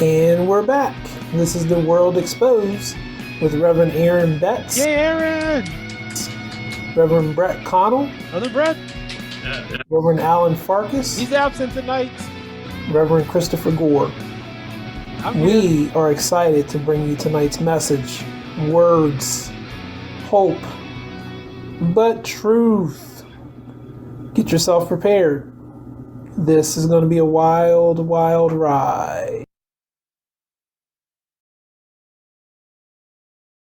And we're back. This is The World Exposed with Reverend Aaron Betts, Yay, Aaron! Reverend Brett Connell, Other Brett? Reverend Alan Farkas, He's absent tonight. Reverend Christopher Gore. I'm here. We are excited to bring you tonight's message. Words, hope, but truth. Get yourself prepared. This is going to be a wild, wild ride.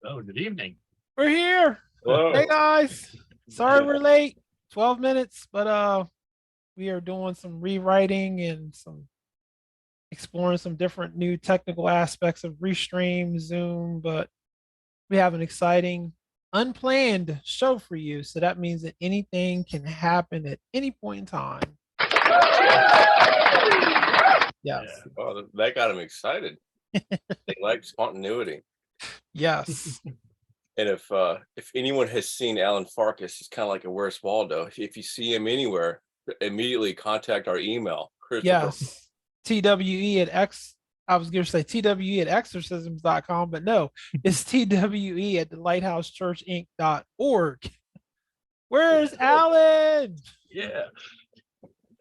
Oh, good evening. We're here. Hello. Hey, guys. Sorry we're late. 12 minutes, but we are doing some rewriting and some exploring some different new technical aspects of Restream, Zoom, but we have an exciting, unplanned show for you. So that means that anything can happen at any point in time. Yes. Yeah. Oh, that got him excited. They like spontaneity. Yes. And if anyone has seen Alan Farkas, he's kind of like a Where's Waldo. If you see him anywhere, immediately contact our email. Yes. TWE at X. I was going to say TWE at exorcisms.com, but no, it's TWE at the lighthousechurchinc.org. Where's Alan? Yeah.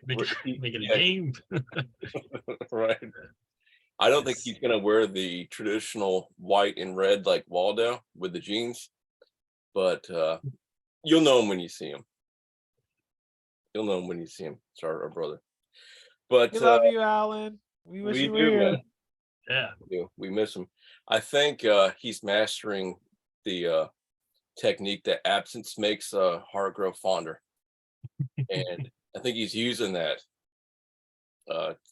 Make it a game. Right. I don't think he's gonna wear the traditional white and red like Waldo with the jeans, but you'll know him when you see him. You'll know him when you see him. It's our brother. But we love you, Alan. We wish you were here. Man. Yeah, we miss him. I think he's mastering the technique that absence makes heart grow fonder, and I think he's using that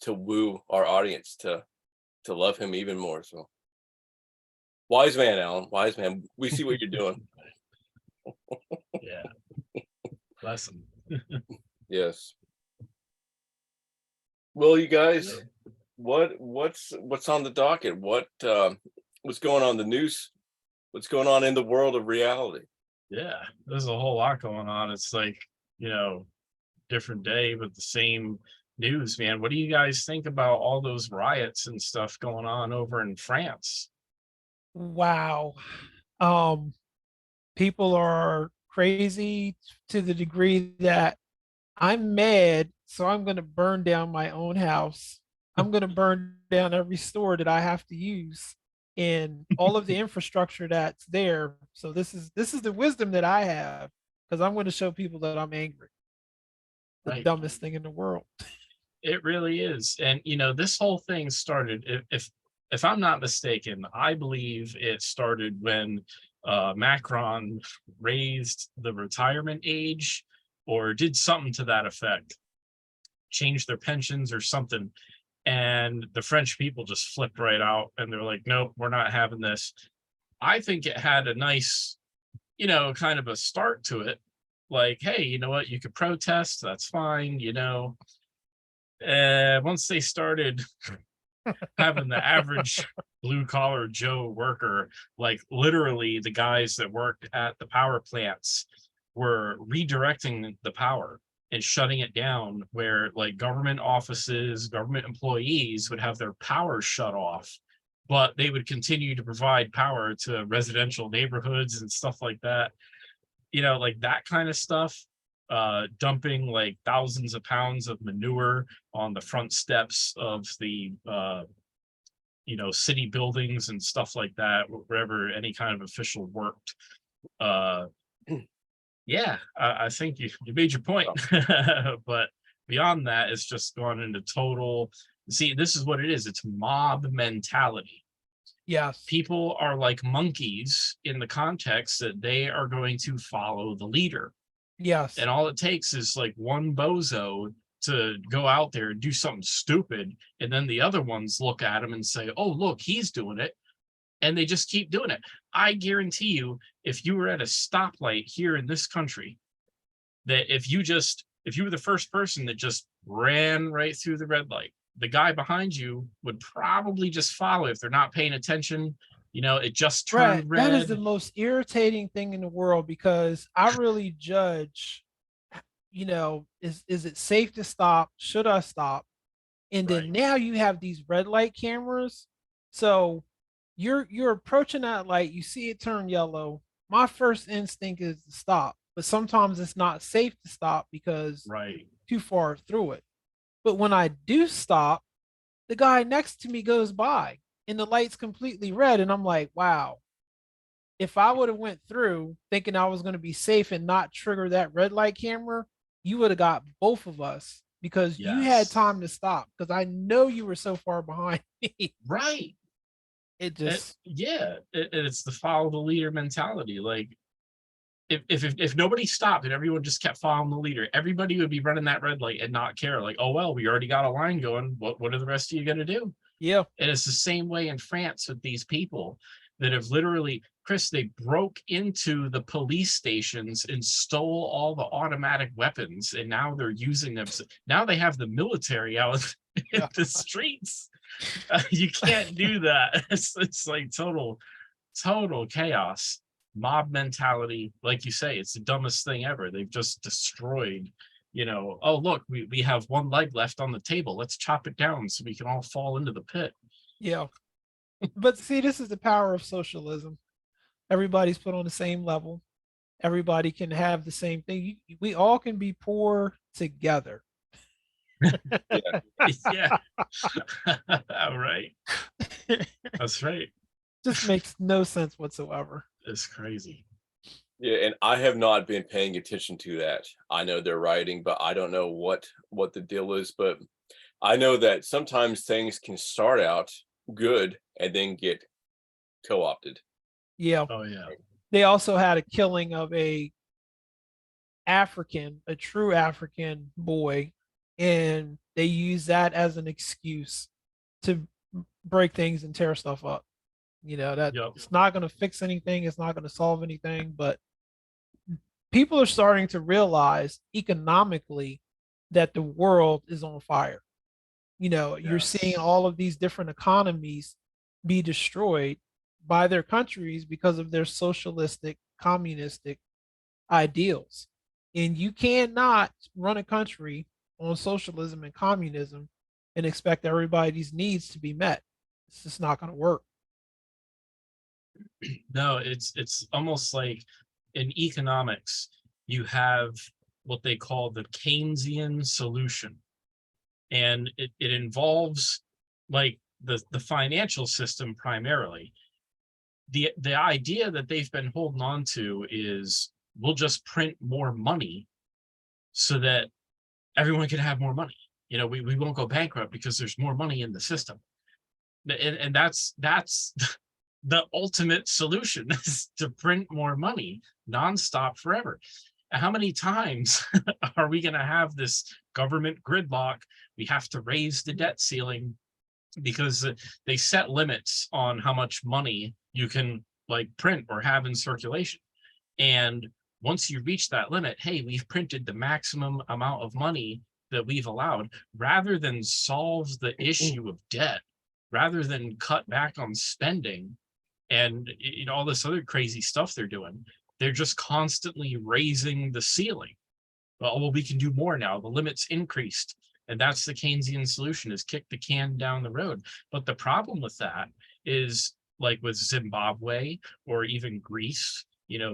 to woo our audience to love him even more. So wise man, Alan, wise man. We see what you're doing. Yeah. Bless him. Yes. Well, you guys, what's on the docket? What's going on in the news? What's going on in the world of reality? Yeah, there's a whole lot going on. It's like, different day, but the same news, man. What do you guys think about all those riots and stuff going on over in France? Wow. People are crazy to the degree that I'm mad, so I'm going to burn down my own house. I'm going to burn down every store that I have to use and all of the infrastructure that's there. So this is the wisdom that I have, because I'm going to show people that I'm angry. The dumbest thing in the world. It really is. And this whole thing started, if I'm not mistaken, I believe it started when Macron raised the retirement age or did something to that effect, changed their pensions or something. And the French people just flipped right out and they're like, nope, we're not having this. I think it had a nice, kind of a start to it. Like, hey, you know what? You could protest. That's fine. Once they started having the average blue collar Joe worker, like literally the guys that worked at the power plants were redirecting the power and shutting it down, where like government offices, government employees would have their power shut off, but they would continue to provide power to residential neighborhoods and stuff like that. Like that kind of stuff, dumping like thousands of pounds of manure on the front steps of the city buildings and stuff like that, wherever any kind of official worked. I think you made your point. But beyond that, it's just gone into total, see, this is what it is. It's mob mentality. Yes. People are like monkeys in the context that they are going to follow the leader. Yes. And all it takes is like one bozo to go out there and do something stupid. And then the other ones look at him and say, oh, look, he's doing it. And they just keep doing it. I guarantee you, if you were at a stoplight here in this country, that if you were the first person that just ran right through the red light, the guy behind you would probably just follow. If they're not paying attention, it just turned red. That is the most irritating thing in the world, because I really judge, is it safe to stop? Should I stop? And then Right. now you have these red light cameras. So you're approaching that light, you see it turn yellow. My first instinct is to stop, but sometimes it's not safe to stop because Right. too far through it. But when I do stop, the guy next to me goes by and the light's completely red. And I'm like, wow, if I would have went through thinking I was going to be safe and not trigger that red light camera, you would have got both of us because you had Yes. time to stop because I know you were so far behind me. Right. It just, It's the follow the leader mentality. Like if nobody stopped and everyone just kept following the leader, everybody would be running that red light and not care. Like, oh well, we already got a line going. What are the rest of you gonna do? yeah, And it's the same way in France with these people that have literally, Chris, they broke into the police stations and stole all the automatic weapons, and now they're using them. Now they have the military out in yeah. the streets. You can't do that. It's like total chaos, mob mentality. Like you say, it's the dumbest thing ever. They've just destroyed, oh, look, we have one leg left on the table. Let's chop it down so we can all fall into the pit. Yeah. But see, this is the power of socialism. Everybody's put on the same level. Everybody can have the same thing. We all can be poor together. Yeah. All right. That's right. Just makes no sense whatsoever. It's crazy. Yeah, and I have not been paying attention to that. I know they're writing, but I don't know what the deal is. But I know that sometimes things can start out good and then get co-opted. Yeah. Oh yeah. They also had a killing of a true African boy, and they use that as an excuse to break things and tear stuff up. That Yep. it's not going to fix anything, it's not going to solve anything, but people are starting to realize economically that the world is on fire. You're seeing Yes. all of these different economies be destroyed by their countries because of their socialistic, communistic ideals. And you cannot run a country on socialism and communism and expect everybody's needs to be met. It's just not going to work. No, it's almost like in economics, you have what they call the Keynesian solution. And it involves like the financial system primarily. The idea that they've been holding on to is we'll just print more money so that everyone can have more money. We won't go bankrupt because there's more money in the system. And that's the ultimate solution is to print more money nonstop forever. How many times are we going to have this government gridlock? We have to raise the debt ceiling because they set limits on how much money you can like print or have in circulation. And once you reach that limit, hey, we've printed the maximum amount of money that we've allowed, rather than solve the issue of debt, rather than cut back on spending and all this other crazy stuff they're doing. They're just constantly raising the ceiling. Well, we can do more now. The limit's increased. And that's the Keynesian solution, is kick the can down the road. But the problem with that is, like with Zimbabwe or even Greece,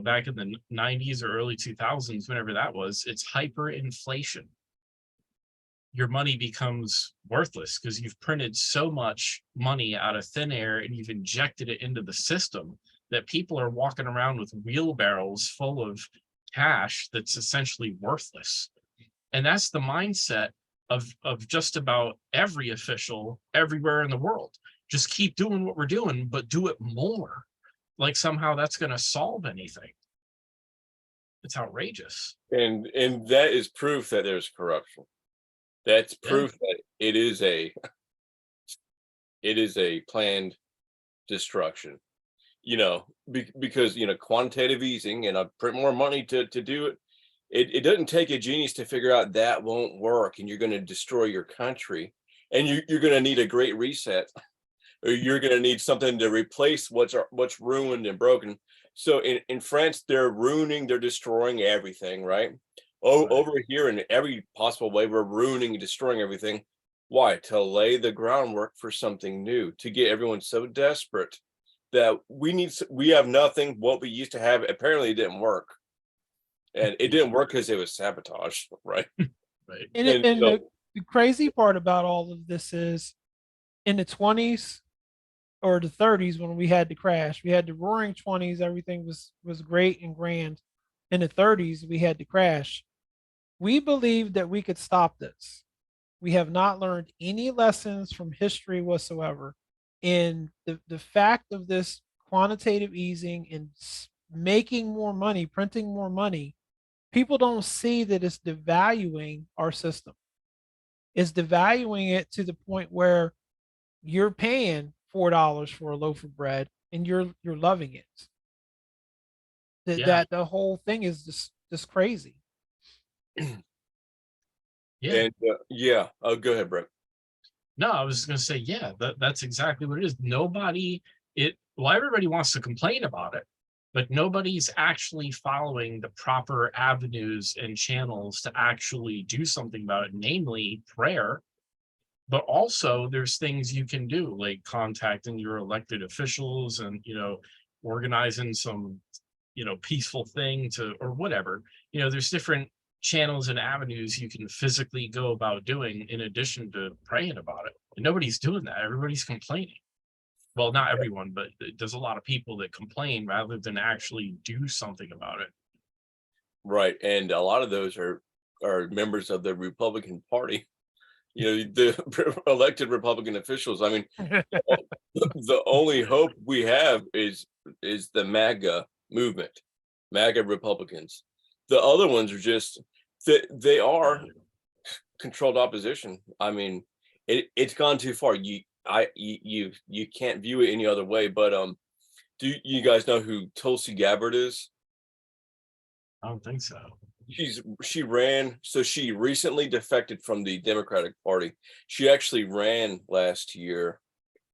back in the 90s or early 2000s, whenever that was, it's hyperinflation. Your money becomes worthless because you've printed so much money out of thin air and you've injected it into the system that people are walking around with wheelbarrows full of cash that's essentially worthless. And that's the mindset of just about every official everywhere in the world. Just keep doing what we're doing, but do it more. Like somehow that's going to solve anything. It's outrageous. And that is proof that there's corruption. That's proof that it is a planned destruction. Because quantitative easing and print more money to do it. It doesn't take a genius to figure out that won't work, and you're going to destroy your country, and you're going to need a great reset, or you're going to need something to replace what's ruined and broken. So in France, they're destroying everything, right? Right. Over here in every possible way, we're ruining and destroying everything. Why? To lay the groundwork for something new, to get everyone so desperate that we have nothing. What we used to have, apparently it didn't work. And it didn't work because it was sabotage, right? Right. And, And so, the crazy part about all of this is in the 20s or the 30s when we had the crash, we had the roaring 20s, everything was great and grand. In the 30s, we had the crash. We believed that we could stop this. We have not learned any lessons from history whatsoever. And the fact of this quantitative easing and making more money, printing more money, people don't see that it's devaluing our system. It's devaluing it to the point where you're paying $4 for a loaf of bread and you're loving it. That Yeah. that the whole thing is just crazy. Yeah. and yeah, go ahead, Brett. No, I was just gonna say, yeah, that's exactly what it is. Well, everybody wants to complain about it, but nobody's actually following the proper avenues and channels to actually do something about it, namely prayer. But also there's things you can do, like contacting your elected officials and, organizing some, peaceful thing or whatever. There's different channels and avenues you can physically go about doing in addition to praying about it. And nobody's doing that. Everybody's complaining. Well, not everyone, but there's a lot of people that complain rather than actually do something about it. Right. And a lot of those are members of the Republican Party. The elected Republican officials. I mean, the only hope we have is the MAGA movement, MAGA Republicans. The other ones are just they are controlled opposition. I mean, it's gone too far. You can't view it any other way. But do you guys know who Tulsi Gabbard is? I don't think so. She ran, so she recently defected from the Democratic Party. She actually ran last year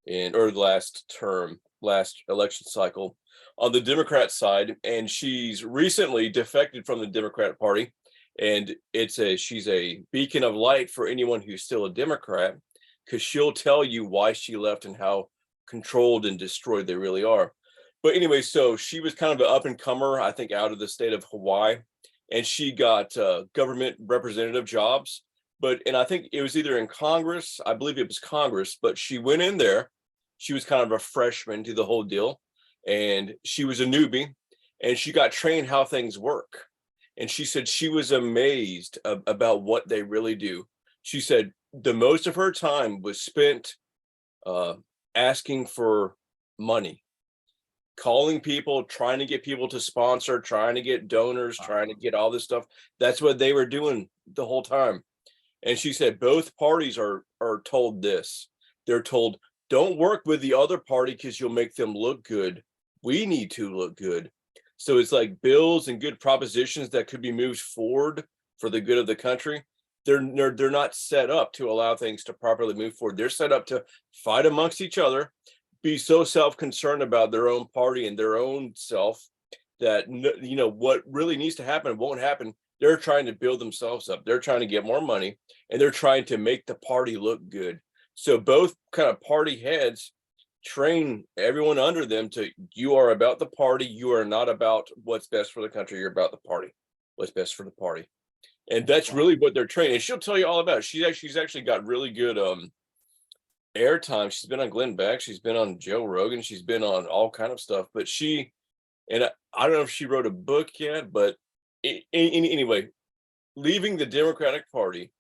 or last term, last election cycle on the Democrat side, and she's recently defected from the Democratic Party. And she's a beacon of light for anyone who's still a Democrat, because she'll tell you why she left and how controlled and destroyed they really are. But anyway, so she was kind of an up and comer, I think, out of the state of Hawaii, and she got government representative jobs. And I think it was either in Congress, I believe it was Congress, but she went in there. She was kind of a freshman to the whole deal, and she was a newbie, and she got trained how things work. And she said she was amazed about what they really do. She said the most of her time was spent asking for money, calling people, trying to get people to sponsor, trying to get donors, trying to get all this stuff. That's what they were doing the whole time. And she said both parties are told this. They're told, don't work with the other party because you'll make them look good. We need to look good. So it's like bills and good propositions that could be moved forward for the good of the country. They're not set up to allow things to properly move forward. They're set up to fight amongst each other, be so self-concerned about their own party and their own self that what really needs to happen won't happen. They're trying to build themselves up. They're trying to get more money, and they're trying to make the party look good. So both kind of party heads train everyone under them to, you are about the party. You are not about what's best for the country. You're about the party, what's best for the party. And that's really what they're training. And she'll tell you all about it. She's actually got really good airtime. She's been on Glenn Beck. She's been on Joe Rogan. She's been on all kind of stuff. But I don't know if she wrote a book yet, but anyway, leaving the Democratic Party,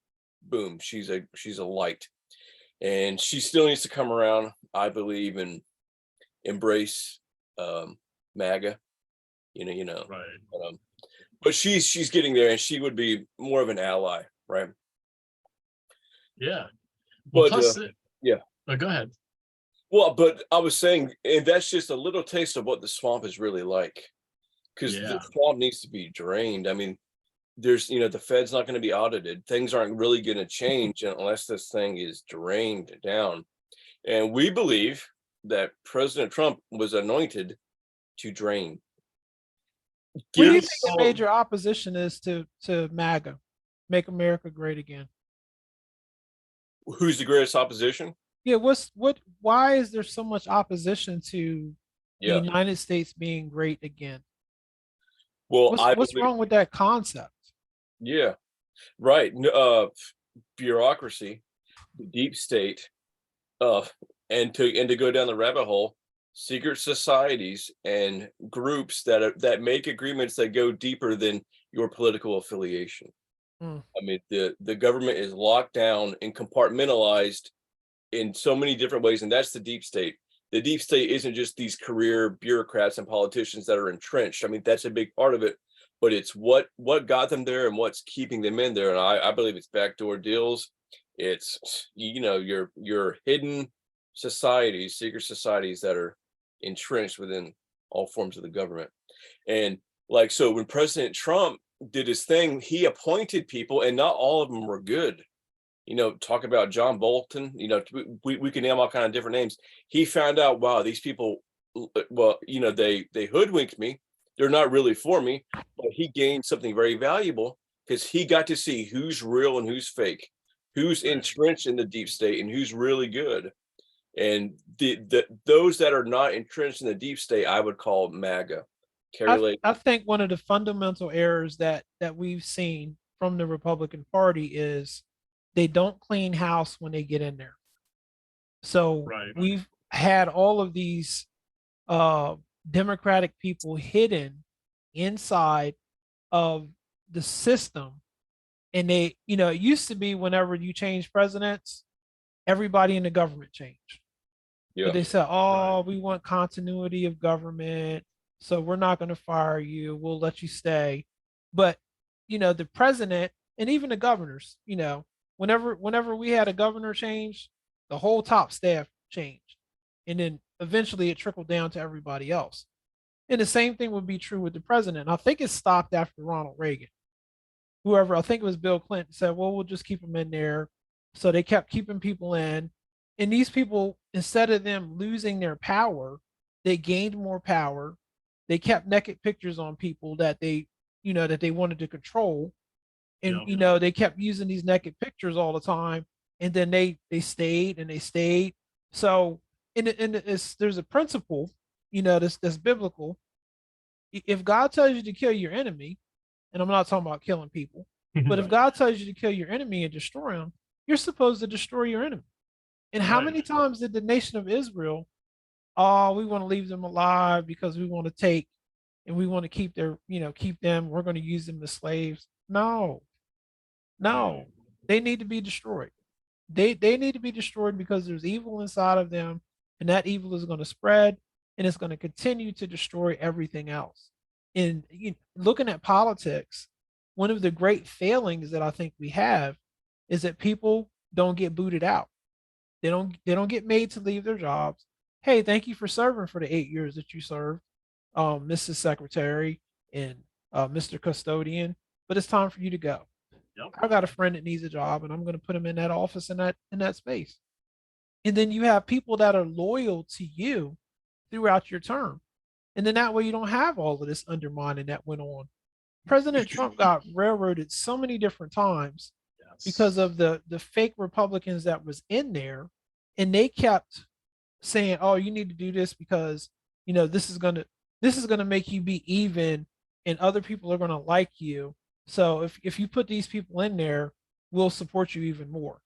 boom, she's a light. And she still needs to come around, I believe, and embrace MAGA, Right. But she's getting there, and she would be more of an ally, right? Yeah. Well, But plus, yeah. But go ahead. Well, but I was saying, and that's just a little taste of what the swamp is really like, because the swamp needs to be drained. I mean, there's, the Fed's not going to be audited. Things aren't really going to change unless this thing is drained down. And we believe that President Trump was anointed to drain. What do you Yes. think a major opposition is to MAGA, Make America Great Again? Who's the greatest opposition? Yeah, why is there so much opposition to the Yeah. United States being great again? Well, What's wrong with that concept? yeah, right. Bureaucracy, the deep state, uh, and to go down the rabbit hole, secret societies and groups that make agreements that go deeper than your political affiliation. Mm, I mean, the government is locked down and compartmentalized in so many different ways, and that's the deep state. The deep state isn't just these career bureaucrats and politicians that are entrenched. I mean, that's a big part of it, but it's what got them there and what's keeping them in there. And I believe it's backdoor deals. It's your hidden societies, secret societies that are entrenched within all forms of the government. And like so, when President Trump did his thing, he appointed people, and not all of them were good. Talk about John Bolton, we can name all kind of different names. He found out, wow, these people, well, they hoodwinked me. They're not really for me, but he gained something very valuable because he got to see who's real and who's fake, who's entrenched in the deep state and who's really good. And those that are not entrenched in the deep state, I would call MAGA. I think one of the fundamental errors that we've seen from the Republican Party is they don't clean house when they get in there. So we've had all of these Democratic people hidden inside of the system. And it used to be whenever you change presidents, everybody in the government changed. Yeah. But they said, oh, we want continuity of government. So we're not going to fire you. We'll let you stay. But, the president and even the governors, whenever we had a governor change, the whole top staff changed. And then eventually it trickled down to everybody else. And the same thing would be true with the president. I think it stopped after Ronald Reagan. Whoever, I think it was Bill Clinton, said, well, we'll just keep them in there. So they kept keeping people in. And these people, instead of them losing their power, they gained more power. They kept naked pictures on people that they wanted to control. And, they kept using these naked pictures all the time. And then they stayed and they stayed. So there's a principle, that's biblical. If God tells you to kill your enemy, and I'm not talking about killing people, but if God tells you to kill your enemy and destroy them, you're supposed to destroy your enemy. And how many times did the nation of Israel, oh, we want to leave them alive because we want to take and we want to keep keep them, we're going to use them as slaves? No, they need to be destroyed. They need to be destroyed because there's evil inside of them, and that evil is going to spread and it's going to continue to destroy everything else. And looking at politics, one of the great failings that I think we have is that people don't get booted out. They don't get made to leave their jobs. Hey, thank you for serving for the 8 years that you served, Mrs. Secretary and Mr. Custodian, but it's time for you to go. Yep. I got a friend that needs a job, and I'm going to put him in that office in that space. And then you have people that are loyal to you throughout your term. And then that way you don't have all of this undermining that went on. President Trump got railroaded so many different times because of the fake Republicans that was in there, and they kept saying, "Oh, you need to do this because this is gonna make you be even, and other people are gonna like you. So if you put these people in there, we'll support you even more."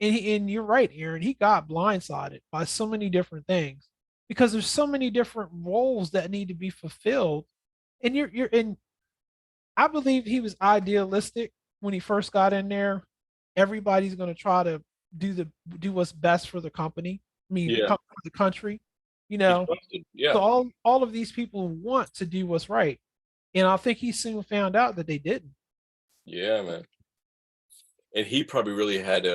And you're right, Aaron. He got blindsided by so many different things because there's so many different roles that need to be fulfilled, and you're in. I believe he was idealistic when he first got in there. Everybody's going to try to do what's best for the company. I mean, Yeah. the country. Yeah. So all of these people want to do what's right, and I think he soon found out that they didn't. Yeah, man. And he probably really had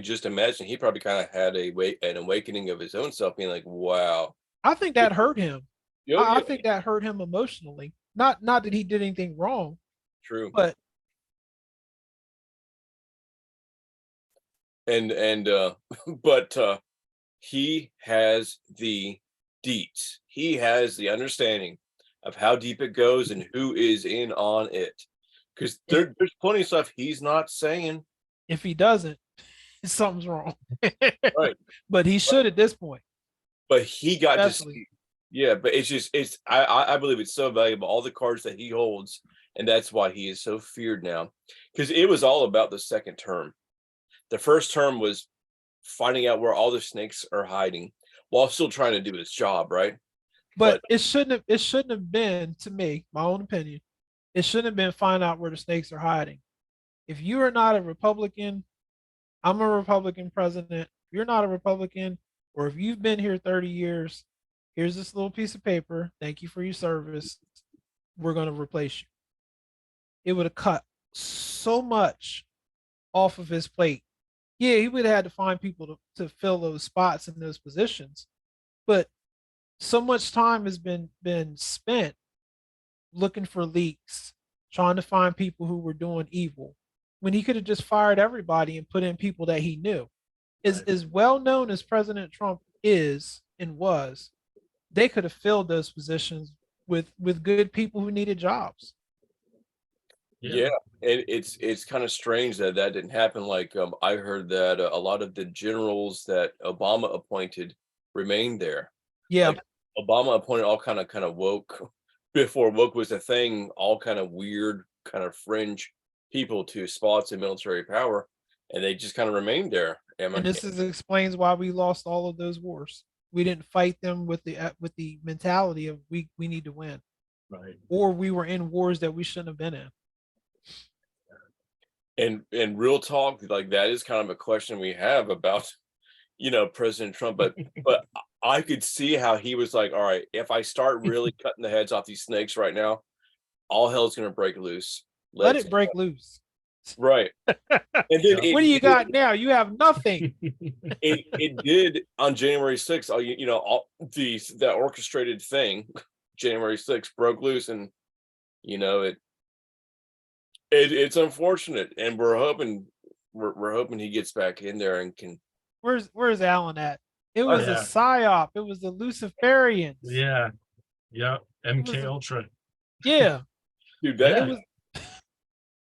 just imagine he probably kind of had an awakening of his own self, being like, wow. I think that hurt him. Oh, I yeah. think that hurt him emotionally. Not that he did anything wrong, True. but but he has the deets. He has the understanding of how deep it goes and who is in on it. Because there's plenty of stuff he's not saying. if he doesn't, something's wrong. Right. But he should at this point. But he got to Especially. see, yeah, but I believe it's so valuable, all the cards that he holds, and that's why he is so feared now. Because it was all about the second term. The first term was finding out where all the snakes are hiding while still trying to do his job, right? But it shouldn't have been, to me, my own opinion, it shouldn't have been find out where the snakes are hiding. If you are not a Republican, I'm a Republican president. If you're not a Republican, or if you've been here 30 years, here's this little piece of paper. Thank you for your service. We're going to replace you. It would have cut so much off of his plate. Yeah, he would have had to find people to fill those spots in those positions. But so much time has been spent looking for leaks, trying to find people who were doing evil, when he could have just fired everybody and put in people that he knew. As well known as President Trump is and was, they could have filled those positions with good people who needed jobs. Yeah, and it's kind of strange that that didn't happen. Like I heard that a lot of the generals that Obama appointed remained there. Yeah, Like Obama appointed all kind of woke before woke was a thing, all kind of weird, kind of fringe people to spots in military power, and they just kind of remained there. and this explains why we lost all of those wars. We didn't fight them with the mentality of we need to win, Right. or we were in wars that we shouldn't have been in. And real talk, like that is kind of a question we have about, President Trump. But I could see how he was like, all right, if I start really cutting the heads off these snakes right now, all hell's gonna break loose. Let it break loose. Right. And then What do you got now? You have nothing. it did on January 6th, all that orchestrated thing, January 6th broke loose, and it's unfortunate, and we're hoping he gets back in there and can. Where's Alan at? It was a psyop. It was the Luciferians. Yeah. Yep. MK Ultra. Yeah. Dude, that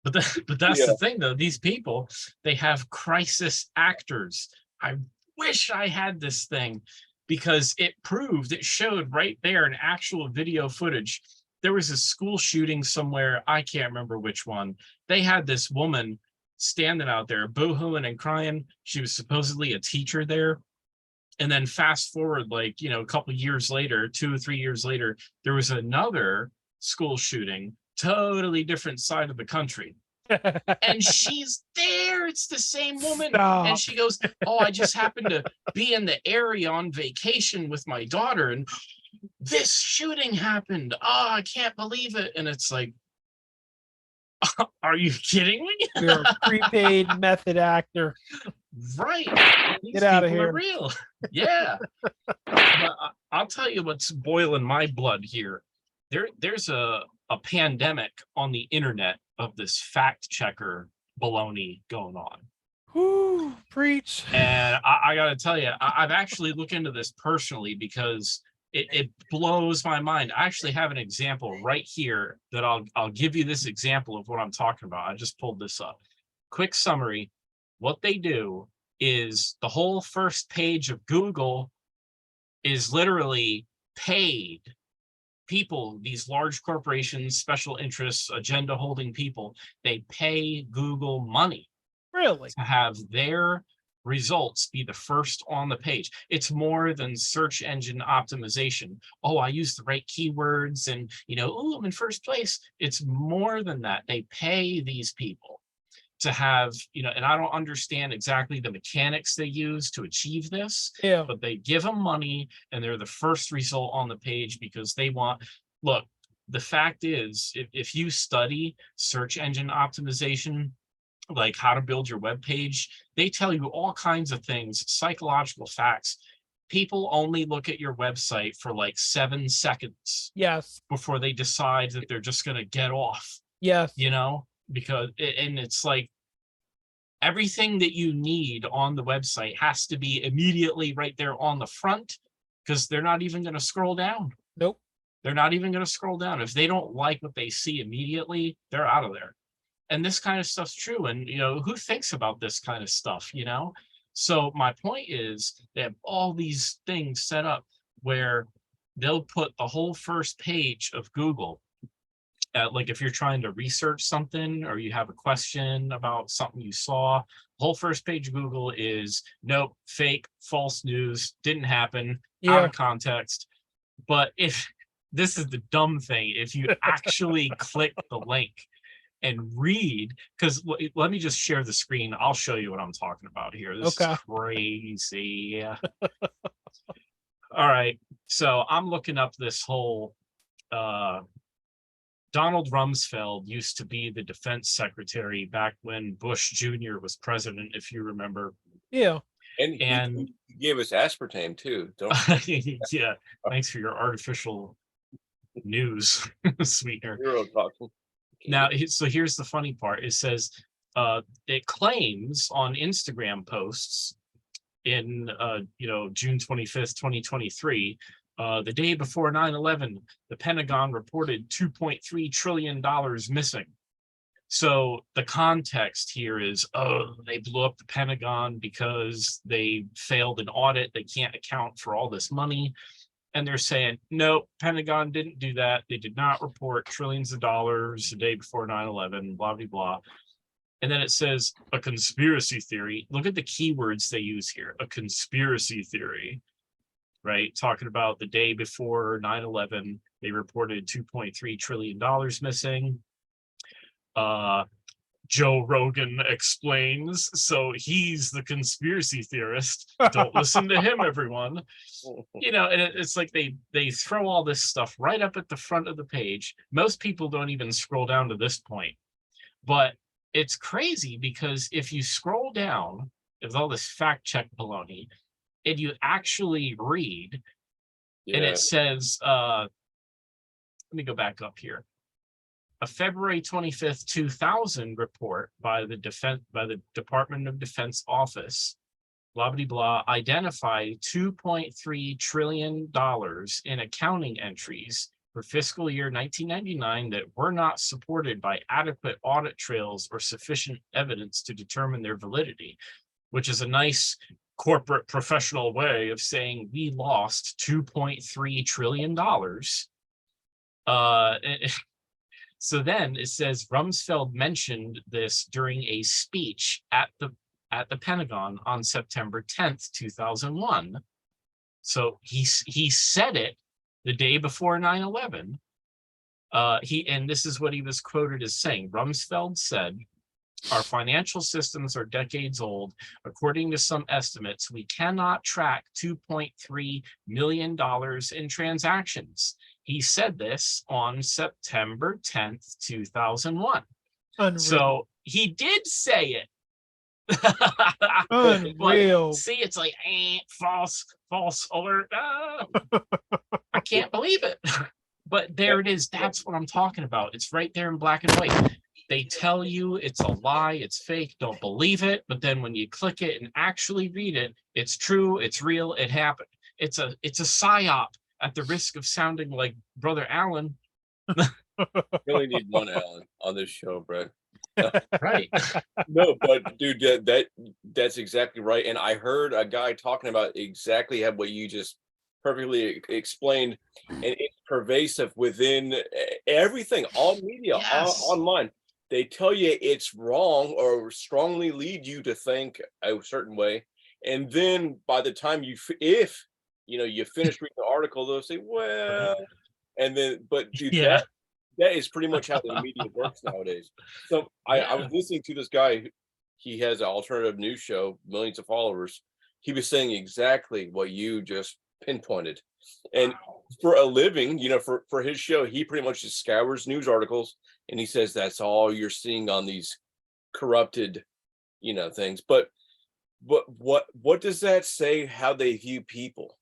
But that's the thing, though. These people, they have crisis actors. I wish I had this thing, because it showed right there in actual video footage. There was a school shooting somewhere. I can't remember which one. They had this woman standing out there boo-hooing and crying. She was supposedly a teacher there. And then fast forward, a couple years later, 2 or 3 years later, there was another school shooting, totally different side of the country. And she's there. It's the same woman. Stop. And she goes, oh, I just happened to be in the area on vacation with my daughter, and this shooting happened. Oh, I can't believe it. And it's like, are you kidding me? You're a prepaid method actor. Right. These Get out of people here. are real. Yeah. But I'll tell you what's boiling my blood here. There's a pandemic on the internet of this fact checker baloney going on. Whoo, preach. And I got to tell you, I've actually looked into this personally, because it blows my mind. I actually have an example right here that I'll give you this example of what I'm talking about. I just pulled this up. Quick summary. What they do is the whole first page of Google is literally paid people, these large corporations, special interests, agenda holding people. They pay Google money Really? to have their results be the first on the page. It's more than search engine optimization. Oh, I use the right keywords and, oh, I'm in first place. It's more than that. They pay these people to have, and I don't understand exactly the mechanics they use to achieve this, but they give them money and they're the first result on the page because they want, look, the fact is, if you study search engine optimization, like how to build your web page, they tell you all kinds of things, psychological facts. People only look at your website for like 7 seconds. Yes. Before they decide that they're just going to get off. Yes. Because it's like everything that you need on the website has to be immediately right there on the front, because they're not even going to scroll down. Nope. They're not even going to scroll down. If they don't like what they see immediately, they're out of there. and this kind of stuff's true. And who thinks about this kind of stuff? So my point is, they have all these things set up where they'll put the whole first page of Google. Like if you're trying to research something or you have a question about something you saw, the whole first page of Google is nope, fake, false news, didn't happen, out Yeah. of context. But if this is the dumb thing, if you actually click the link and read, because let me just share the screen. I'll show you what I'm talking about here. This Okay. is crazy. All right. So I'm looking up this whole Donald Rumsfeld used to be the defense secretary back when Bush Jr. was president, if you remember. Yeah. And he gave us aspartame too. Don't yeah. Thanks for your artificial news, sweetener. Now, so here's the funny part. It says it claims on Instagram posts in June 25th, 2023, the day before 9/11, the Pentagon reported $2.3 trillion missing. So the context here is, they blew up the Pentagon because they failed an audit. They can't account for all this money. And they're saying, no, Pentagon didn't do that. They did not report trillions of dollars the day before 9/11, blah, blah, blah. And then it says a conspiracy theory. Look at the keywords they use here. A conspiracy theory, right? Talking about the day before 9/11, they reported $2.3 trillion missing. Joe Rogan explains, so he's the conspiracy theorist. Don't listen to him, everyone. And it's like they throw all this stuff right up at the front of the page. Most people don't even scroll down to this point. But it's crazy because if you scroll down with all this fact check baloney and you actually read, and it says, let me go back up here. A February 25th, 2000 report by the Department of Defense office, blah, blah, blah, identified $2.3 trillion in accounting entries for fiscal year 1999 that were not supported by adequate audit trails or sufficient evidence to determine their validity, which is a nice corporate professional way of saying we lost $2.3 trillion. So then it says Rumsfeld mentioned this during a speech at the Pentagon on September 10th, 2001. So he said it the day before 9/11. And this is what he was quoted as saying. Rumsfeld said, "Our financial systems are decades old. According to some estimates, we cannot track $2.3 million in transactions." He said this on September 10th, 2001. Unreal. So he did say it. Unreal. But see, it's like false alert. I can't believe it. But there it is. That's what I'm talking about. It's right there in black and white. They tell you it's a lie, it's fake, don't believe it. But then when you click it and actually read it, it's true, it's real, it happened. It's a psyop. At the risk of sounding like Brother Alan. You only need one Alan on this show, Brett. Right. No, but dude, that's exactly right. And I heard a guy talking about exactly what you just perfectly explained, and it's pervasive within everything, all media, online. They tell you it's wrong or strongly lead you to think a certain way, and then by the time you finish reading the article, they'll say, well, and then, but dude, that is pretty much how the media works nowadays. So I was listening to this guy. He has an alternative news show, millions of followers. He was saying exactly what you just pinpointed. And for a living, for his show, he pretty much just scours news articles, and he says that's all you're seeing on these corrupted, things. But what does that say how they view people?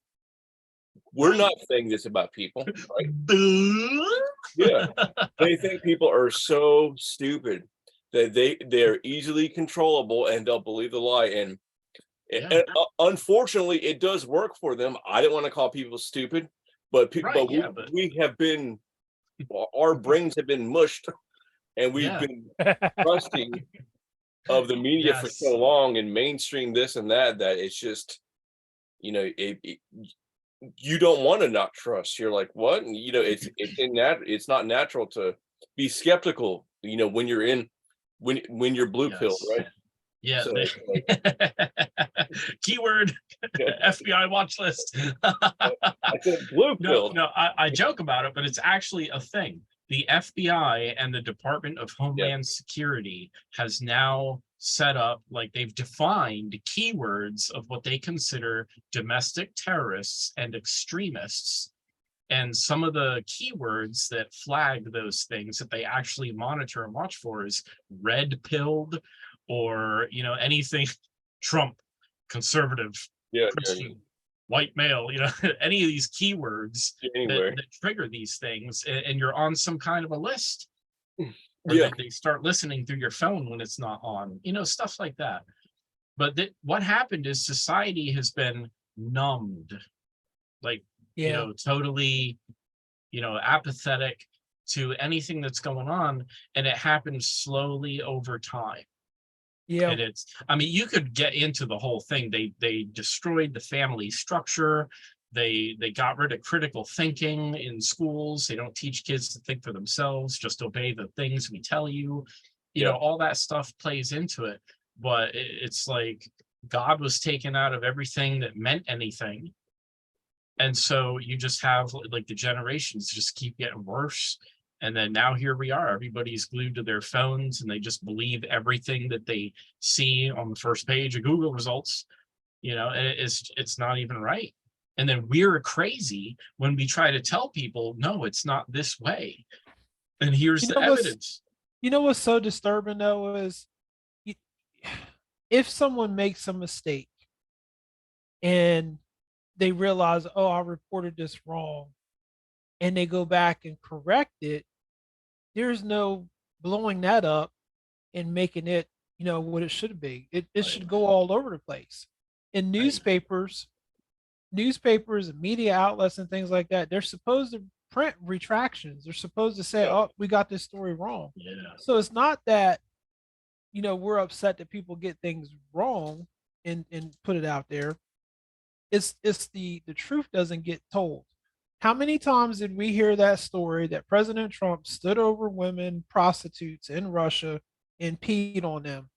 We're not saying this about people, right? Yeah, they think people are so stupid that they're easily controllable and they'll believe the lie. And unfortunately, it does work for them. I don't want to call people stupid, but we have been, our brains have been mushed and we've Yeah. been trusting of the media for so Yes. long and mainstream this and that it's just, you don't want to not trust. You're like, what? And, it's not natural to be skeptical, when you're when you're blue pill, Yes. right? Yeah. So it's like, Keyword FBI watch list. I said blue No, pill. no, I joke about it, but it's actually a thing. The FBI and the Department of Homeland Security has now set up, like they've defined keywords of what they consider domestic terrorists and extremists. And some of the keywords that flag those things that they actually monitor and watch for is red pilled, or anything Trump, conservative, Yeah, Christian, white male, any of these keywords anyway. that trigger these things, and you're on some kind of a list, or Yeah. they start listening through your phone when it's not on, stuff like that. But what happened is society has been numbed, like, totally, apathetic to anything that's going on, and it happens slowly over time. Yeah. And you could get into the whole thing. They destroyed the family structure. They got rid of critical thinking in schools. They don't teach kids to think for themselves, just obey the things we tell you. All that stuff plays into it. But it's like God was taken out of everything that meant anything. And so you just have, like, the generations just keep getting worse. And then now here we are, everybody's glued to their phones and they just believe everything that they see on the first page of Google results. And it's not even right. And then we're crazy when we try to tell people, no, it's not this way. And here's the evidence. What's so disturbing though is, if someone makes a mistake and they realize, oh, I reported this wrong, and they go back and correct it, there's no blowing that up and making it, what it should be. It should go all over the place. In newspapers and media outlets and things like that, they're supposed to print retractions. They're supposed to say, oh, we got this story wrong. Yeah. So it's not that, we're upset that people get things wrong and put it out there. It's the truth doesn't get told. How many times did we hear that story that President Trump stood over women prostitutes in Russia and peed on them?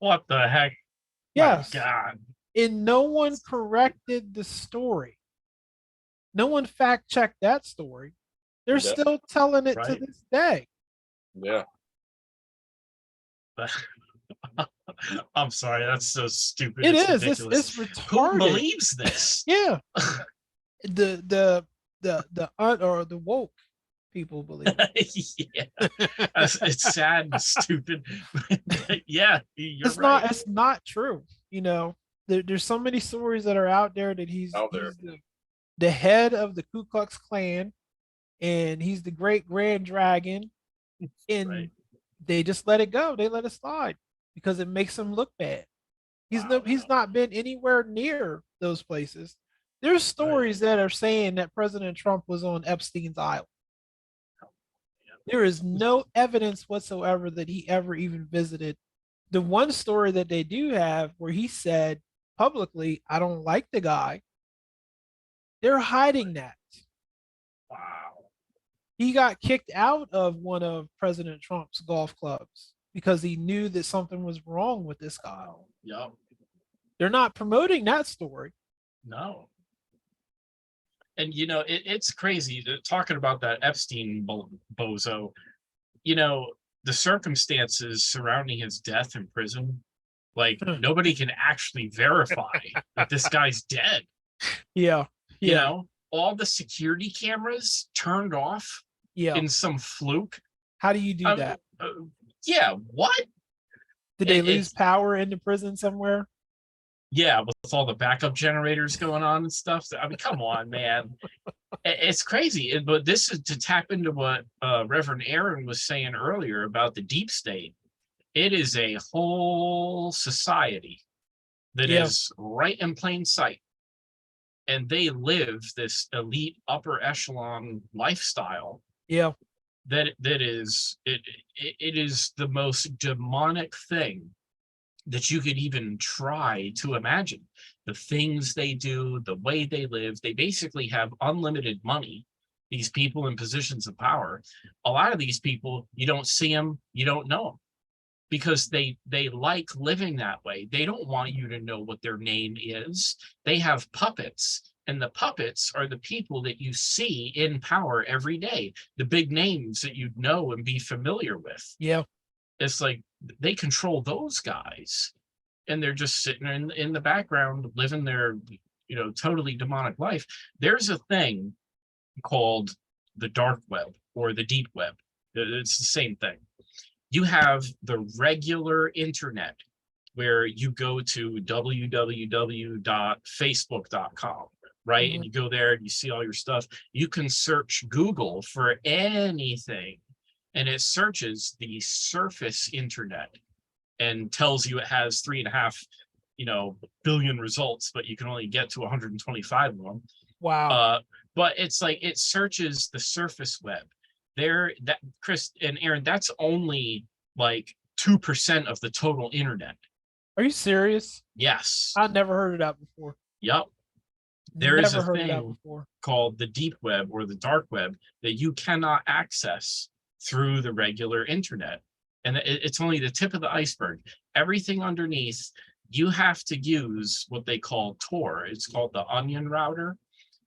What the heck? Yes. My God. And no one corrected the story. No one fact checked that story. They're still telling it to this day. Yeah. I'm sorry, that's so stupid. It's ridiculous. It's retarded. Who believes this? Yeah. The woke people believe. Yeah. It's sad and stupid. Yeah, it's right. It's not true. There's so many stories that are out there that he's the head of the Ku Klux Klan, and he's the great grand dragon, and they just let it go. They let it slide because it makes him look bad. He's not been anywhere near those places. There's stories that are saying that President Trump was on Epstein's Island. There is no evidence whatsoever that he ever even visited. The one story that they do have where he said publicly, I don't like the guy. They're hiding that. Wow. He got kicked out of one of President Trump's golf clubs because he knew that something was wrong with this guy. Yep. They're not promoting that story. No. And it's crazy talking about that Epstein bozo. The circumstances surrounding his death in prison, like nobody can actually verify that this guy's dead. Yeah. All the security cameras turned off in some fluke. How do you do that? Yeah, what? Did they lose power in the prison somewhere? Yeah, with all the backup generators going on and stuff. I mean, come on, man. It's crazy. But this is to tap into what Reverend Aaron was saying earlier about the deep state. It is a whole society that is right in plain sight. And they live this elite upper echelon lifestyle. Yeah. that is it is the most demonic thing that you could even try to imagine. The things they do, the way they live, they basically have unlimited money. These people in positions of power, a lot of these people, you don't see them, you don't know them, because they like living that way. They don't want you to know what their name is. They have puppets, and the puppets are the people that you see in power every day, the big names that you'd know and be familiar with. Yeah. It's like they control those guys, and they're just sitting in the background living their totally demonic life. There's a thing called the dark web or the deep web. It's the same thing. You have the regular internet where you go to www.facebook.com, right? And you go there and you see all your stuff. You can search Google for anything, and it searches the surface internet and tells you it has 3.5 billion results, but you can only get to 125 of them. Wow. But it's like it searches the surface web. That Chris and Aaron, that's only like 2% of the total internet. Are you serious? Yes. I never heard of that before. Yep. There is a heard of that thing before. called the deep web or the dark web that you cannot access through the regular internet. And it's only the tip of the iceberg. Everything underneath, you have to use what they call Tor. It's called the Onion router.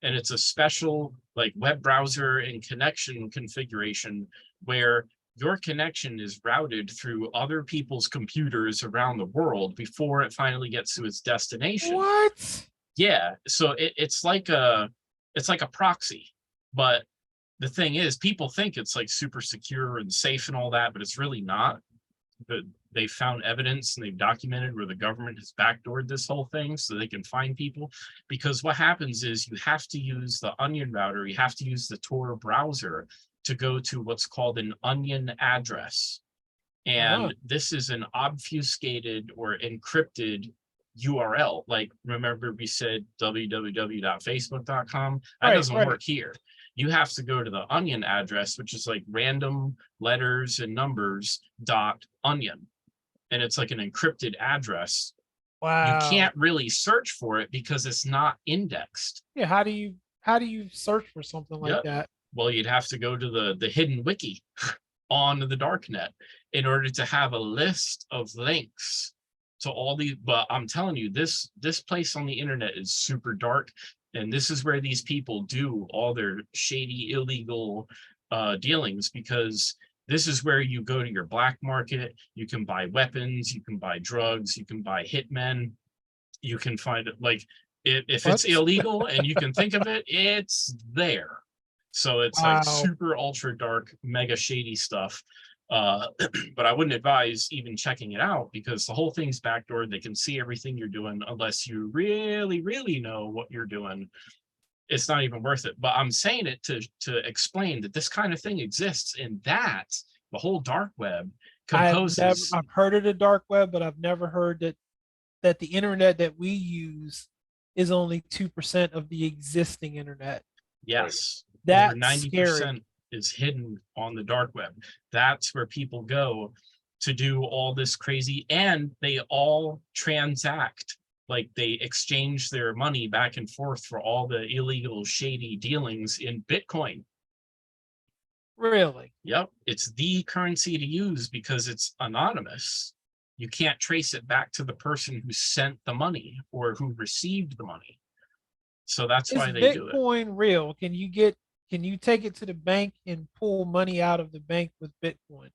And it's a special like web browser and connection configuration where your connection is routed through other people's computers around the world before it finally gets to its destination. What? Yeah, so it's like a proxy, but the thing is, people think it's like super secure and safe and all that, but it's really not. But they found evidence and they've documented where the government has backdoored this whole thing so they can find people. Because what happens is you have to use the Onion router, you have to use the Tor browser to go to what's called an Onion address. And this is an obfuscated or encrypted URL. Like, remember we said www.facebook.com? That doesn't work here. You have to go to the Onion address, which is like random letters and numbers .onion. And it's like an encrypted address. Wow. You can't really search for it because it's not indexed. Yeah, how do you search for something like that? Well, you'd have to go to the hidden wiki on the darknet in order to have a list of links to all these. But I'm telling you, this place on the internet is super dark. And this is where these people do all their shady, illegal dealings, because this is where you go to your black market. You can buy weapons, you can buy drugs, you can buy hitmen. You can find it like if it's illegal and you can think of it, it's there. So it's like super ultra dark, mega shady stuff. But I wouldn't advise even checking it out because the whole thing's backdoored. They can see everything you're doing unless you really, really know what you're doing. It's not even worth it. But I'm saying it to explain that this kind of thing exists, and that the whole dark web composes. I've heard of the dark web, but I've never heard that the internet that we use is only 2% of the existing internet. Yes. That's over 90% scary. is hidden on the dark web. That's where people go to do all this crazy, and they all transact. Like they exchange their money back and forth for all the illegal, shady dealings in Bitcoin. Really? Yep. It's the currency to use because it's anonymous. You can't trace it back to the person who sent the money or who received the money. So that's why they do it. Is Bitcoin real? Can you take it to the bank and pull money out of the bank with Bitcoin?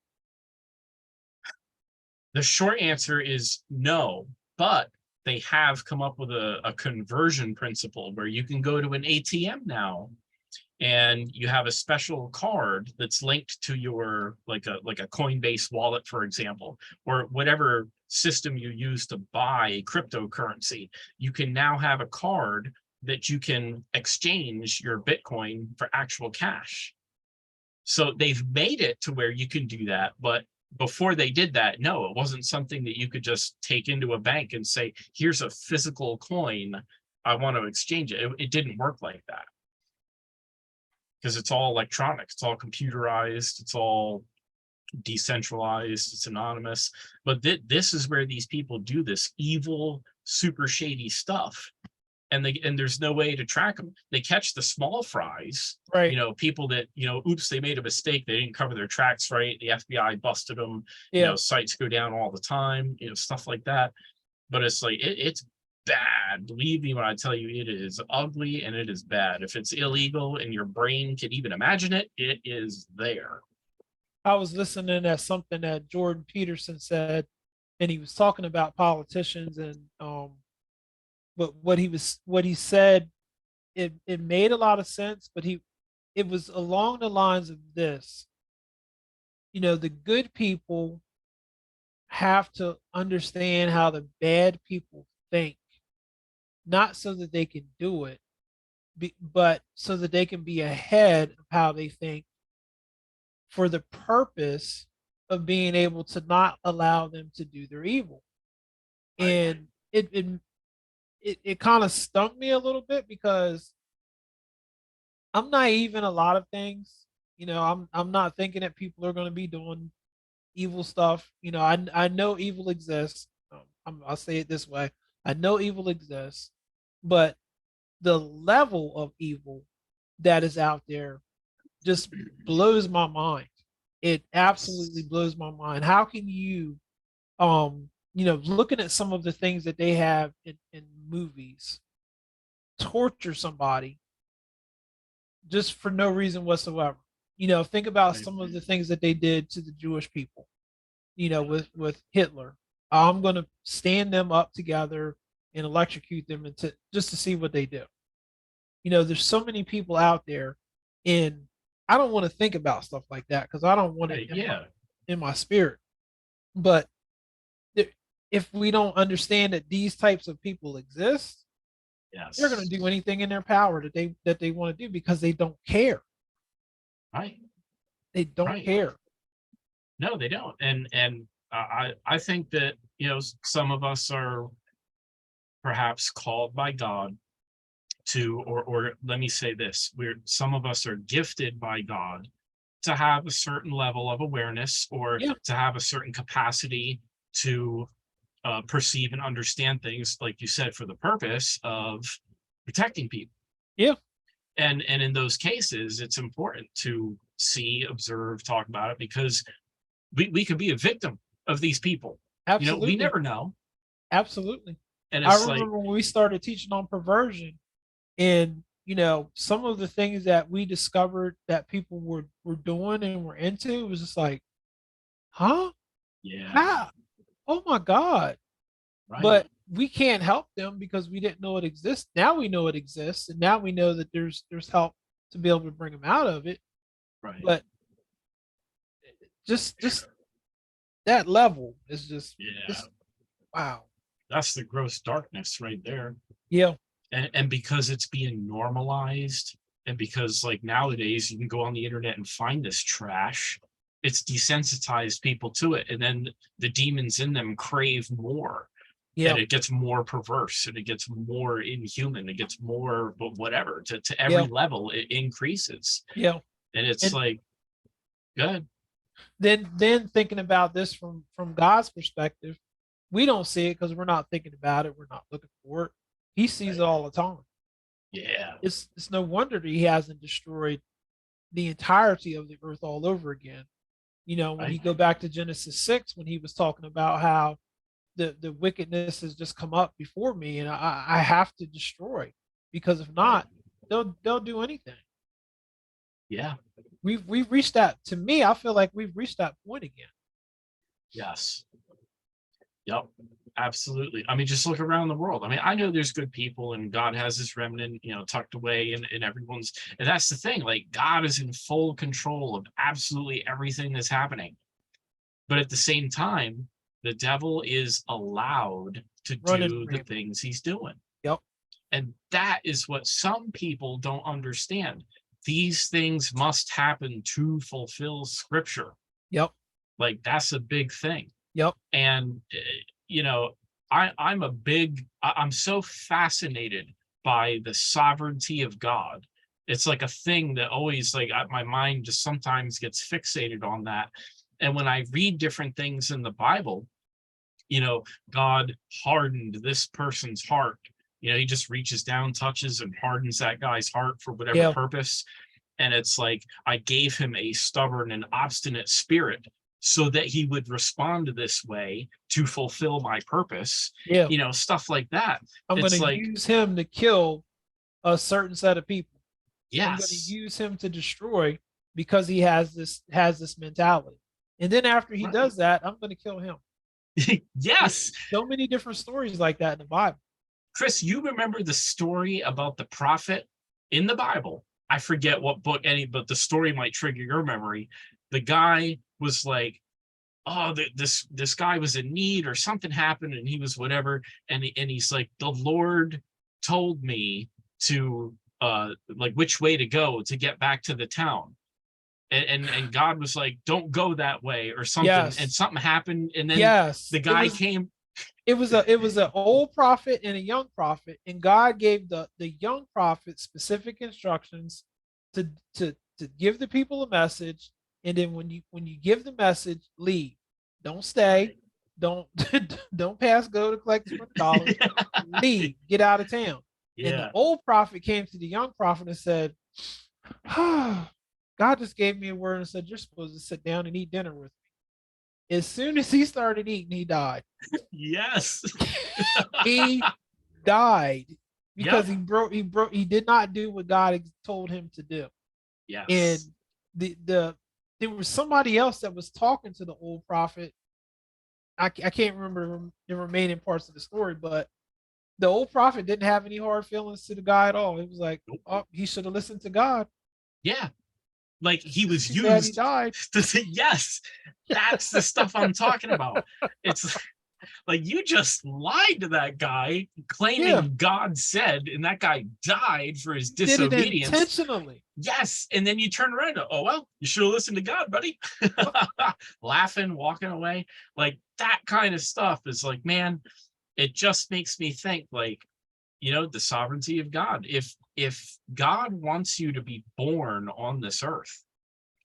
The short answer is no, but they have come up with a conversion principle where you can go to an ATM now and you have a special card that's linked to your like a Coinbase wallet, for example, or whatever system you use to buy cryptocurrency. You can now have a card that you can exchange your Bitcoin for actual cash. So they've made it to where you can do that, but before they did that, no, it wasn't something that you could just take into a bank and say, here's a physical coin, I want to exchange it. It didn't work like that. because it's all electronic, it's all computerized, it's all decentralized, it's anonymous. But this is where these people do this evil, super shady stuff, and there's no way to track them. They catch the small fries, Right. people that, oops, they made a mistake, they didn't cover their tracks right, the FBI busted them. Yeah. Sites go down all the time, stuff like that. But it's like it's bad. Believe me when I tell you, it is ugly and it is bad. If it's illegal and your brain can even imagine it, it is there. I was listening to something that Jordan Peterson said, and he was talking about politicians, and but what he said, it made a lot of sense, but it was along the lines of this. The good people have to understand how the bad people think, not so that they can do it, but so that they can be ahead of how they think, for the purpose of being able to not allow them to do their evil. Right. And it kind of stung me a little bit, because I'm naive in a lot of things. I'm not thinking that people are going to be doing evil stuff. I know evil exists. I'll say it this way: I know evil exists, but the level of evil that is out there just blows my mind. It absolutely blows my mind. How can you, looking at some of the things that they have in movies, torture somebody just for no reason whatsoever? Think about some of the things that they did to the Jewish people, with Hitler. I'm going to stand them up together and electrocute them just to see what they do. There's so many people out there, and I don't want to think about stuff like that, because I don't want it in my spirit. But if we don't understand that these types of people exist, they're going to do anything in their power that they want to do, because they don't care. Right. They don't care. No, they don't. And I think that, some of us are perhaps called by God to, or let me say this, some of us are gifted by God to have a certain level of awareness, or to have a certain capacity to perceive and understand things, like you said, for the purpose of protecting people. Yeah. And in those cases, it's important to see, observe, talk about it, because we could be a victim of these people. Absolutely. We never know. Absolutely. And I it's remember when we started teaching on perversion, and some of the things that we discovered that people were doing and were into, was just like, huh? Yeah. How? Oh my God. Right. But we can't help them because we didn't know it exists. Now we know it exists, and now we know that there's help to be able to bring them out of it. Right. But just that level is just wow. That's the gross darkness right there. Yeah. And because it's being normalized, and because, like, nowadays you can go on the internet and find this trash, it's desensitized people to it, and then the demons in them crave more. Yeah. And it gets more perverse, and it gets more inhuman, it gets more, but whatever, to every level it increases. Yeah. And it's like, good. Then thinking about this from God's perspective, we don't see it because we're not thinking about it, we're not looking for it. He sees it all the time. Yeah. It's no wonder that he hasn't destroyed the entirety of the earth all over again. When you go back to Genesis 6, when he was talking about how the wickedness has just come up before me, and I have to destroy, because if not, they'll do anything. Yeah. We've reached that. To me, I feel like we've reached that point again. Yes. Yep. Absolutely. I mean, just look around the world. I mean, I know there's good people, and God has his remnant, tucked away in everyone's. And that's the thing. Like, God is in full control of absolutely everything that's happening. But at the same time, the devil is allowed to do the things he's doing. Yep. And that is what some people don't understand. These things must happen to fulfill scripture. Yep. Like, that's a big thing. Yep. And, I'm so fascinated by the sovereignty of God, It's like a thing that always, like, my mind just sometimes gets fixated on that. And when I read different things in the Bible, God hardened this person's heart. He just reaches down, touches, and hardens that guy's heart for whatever Yeah. purpose. And it's like, I gave him a stubborn and obstinate spirit so that he would respond this way to fulfill my purpose. Yeah. Stuff like that. I'm going It's to like, use him to kill a certain set of people. I'm going to yes, use him to destroy because he has this mentality. And then after he Right. does that, I'm going to kill him. yes. So many different stories like that in the Bible. Chris, you remember the story about the prophet in the Bible? I forget what book but the story might trigger your memory. The guy was like, oh, this guy was in need, or something happened, and he was whatever, and he's like, the Lord told me to like which way to go to get back to the town. And God was like, don't go that way, or something. Yes. And something happened, and then Yes. the guy came. It was an old prophet and a young prophet, and God gave the young prophet specific instructions to give the people a message. And then when you give the message, leave. Don't stay. Don't don't pass go to collect $20. Leave. Get out of town. And the old prophet came to the young prophet and said, God just gave me a word and said, you're supposed to sit down and eat dinner with me. As soon as he started eating, he died. Yes. He died because he did not do what God told him to do. Yes. And there was somebody else that was talking to the old prophet. I can't remember the remaining parts of the story, but the old prophet didn't have any hard feelings to the guy at all. It was like, oh, he should have listened to God. Yeah. Like he was Too bad he used died. to say, yes, that's the stuff I'm talking about. It's like, you just lied to that guy, claiming God said, and that guy died for his disobedience. Did it intentionally. Yes. And then you turn around and, oh, well, you should have listened to God, buddy. Laughing, walking away. Like that kind of stuff is like, man, it just makes me think, like, the sovereignty of God. If God wants you to be born on this earth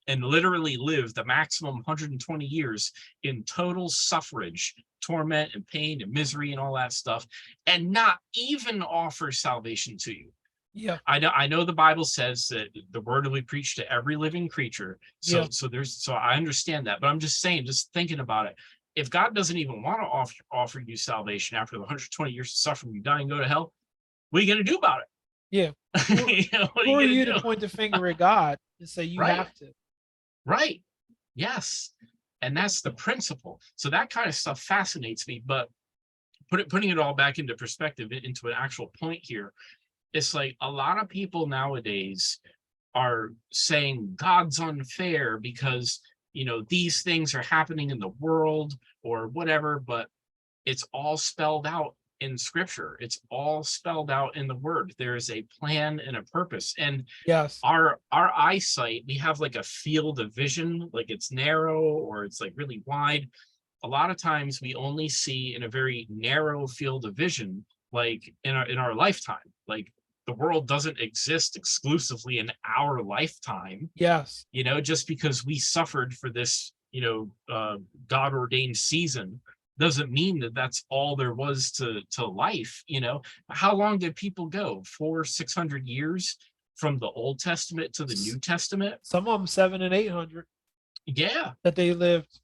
and literally live the maximum 120 years in total suffrage, torment and pain and misery and all that stuff, and not even offer salvation to you. Yeah. I know the Bible says that the word will be preached to every living creature. So I understand that, but I'm just saying, just thinking about it, if God doesn't even want to offer you salvation after the 120 years of suffering, you die and go to hell, what are you going to do about it? Yeah. Who are you to point the finger at God and say you have to? Right. Yes. And that's the principle. So that kind of stuff fascinates me, but putting it all back into perspective, into an actual point here, it's like a lot of people nowadays are saying God's unfair because, these things are happening in the world or whatever, but it's all spelled out in scripture. It's all spelled out in the word. There is a plan and a purpose. And yes, our eyesight, we have like a field of vision, like it's narrow or it's like really wide. A lot of times we only see in a very narrow field of vision, like in our lifetime. Like the world doesn't exist exclusively in our lifetime. Yes. Just because we suffered for this, God ordained season doesn't mean that that's all there was to life. How long did people go? 400-600 years from the Old Testament to the New Testament? Some of them 700 and 800. Yeah, that they lived.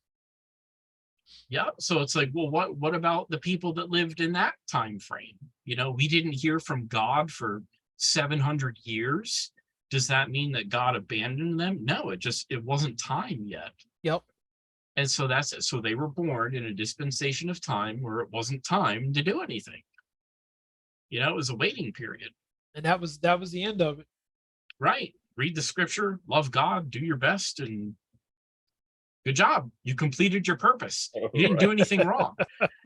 Yeah. So it's like, well, what about the people that lived in that time frame? We didn't hear from God for 700 years. Does that mean that God abandoned them? No, it wasn't time yet. Yep. And so that's it. So they were born in a dispensation of time where it wasn't time to do anything. It was a waiting period. And that was the end of it. Right. Read the scripture, love God, do your best, and good job. You completed your purpose. You didn't do anything wrong.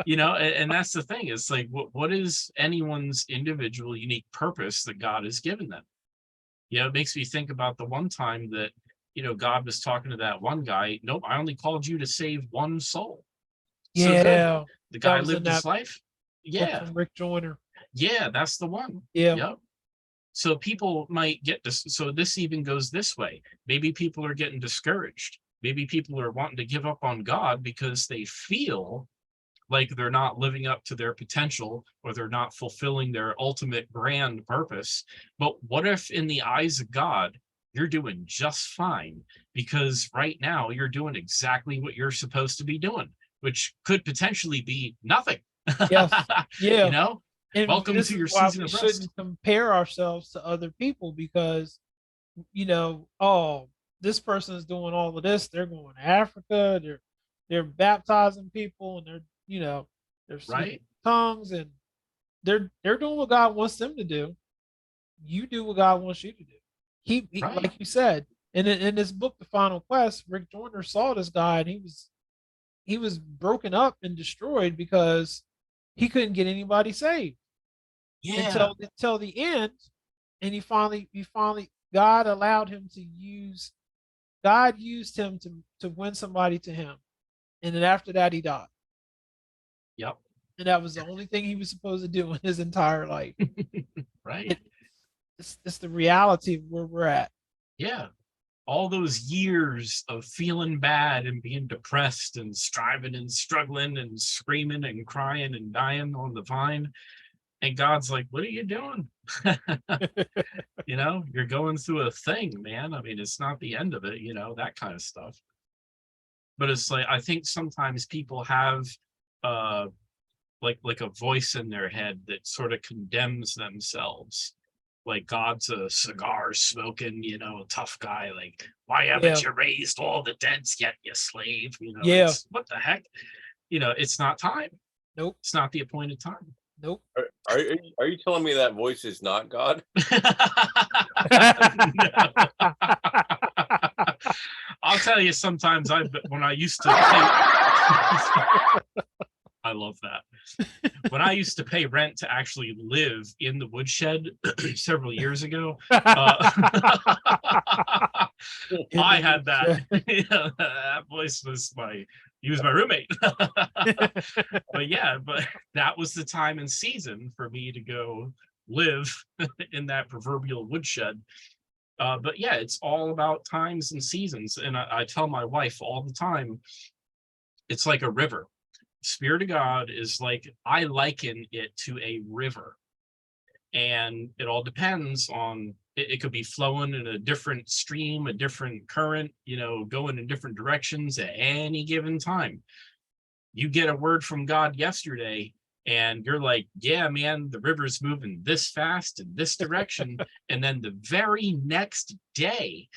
And that's the thing. It's like, what is anyone's individual unique purpose that God has given them? It makes me think about the one time that, God was talking to that one guy. Nope, I only called you to save one soul. Yeah. So the guy lived his life. Yeah. From Rick Joyner. Yeah, that's the one. Yeah. Yep. So people might get this. So this even goes this way. Maybe people are getting discouraged. Maybe people are wanting to give up on God because they feel like they're not living up to their potential, or they're not fulfilling their ultimate grand purpose. But what if in the eyes of God, you're doing just fine, because right now you're doing exactly what you're supposed to be doing, which could potentially be nothing. Yes. You Yeah. know, And welcome this to is your why season we of rest. shouldn't compare ourselves to other people, because, oh, this person is doing all of this. They're going to Africa. They're baptizing people, and they're speaking Right, tongues, and they're doing what God wants them to do. You do what God wants you to do. He right, like you said in this book, The Final Quest, Rick Joyner saw this guy, and he was broken up and destroyed because he couldn't get anybody saved yeah, until the end. And he finally God allowed him to use God used him to win somebody to him. And then after that he died. yep, And that was the only thing he was supposed to do in his entire life. right, It, it's the reality of where we're at. yeah. All those years of feeling bad and being depressed and striving and struggling and screaming and crying and dying on the vine. And God's like, what are you doing? You're going through a thing, man. I mean, it's not the end of it, that kind of stuff. But it's like, I think sometimes people have uh like a voice in their head that sort of condemns themselves. Like God's a cigar smoking, tough guy. Like, why Yeah. haven't you raised all the deads yet, you slave? Yeah. It's what the heck? It's not time. Nope. It's not the appointed time. Nope. Are you telling me that voice is not God? I'll tell you, sometimes when I used to pay, I love that. When I used to pay rent to actually live in the woodshed several years ago, I had that. That voice was he was my roommate. But yeah, that was the time and season for me to go live in that proverbial woodshed. But yeah, it's all about times and seasons. And I tell my wife all the time, it's like a river. Spirit of God is like, I liken it to a river. And it all depends on, it could be flowing in a different stream, a different current, going in different directions at any given time. You get a word from God yesterday, and you're like, yeah, man, the river's moving this fast in this direction. And then the very next day,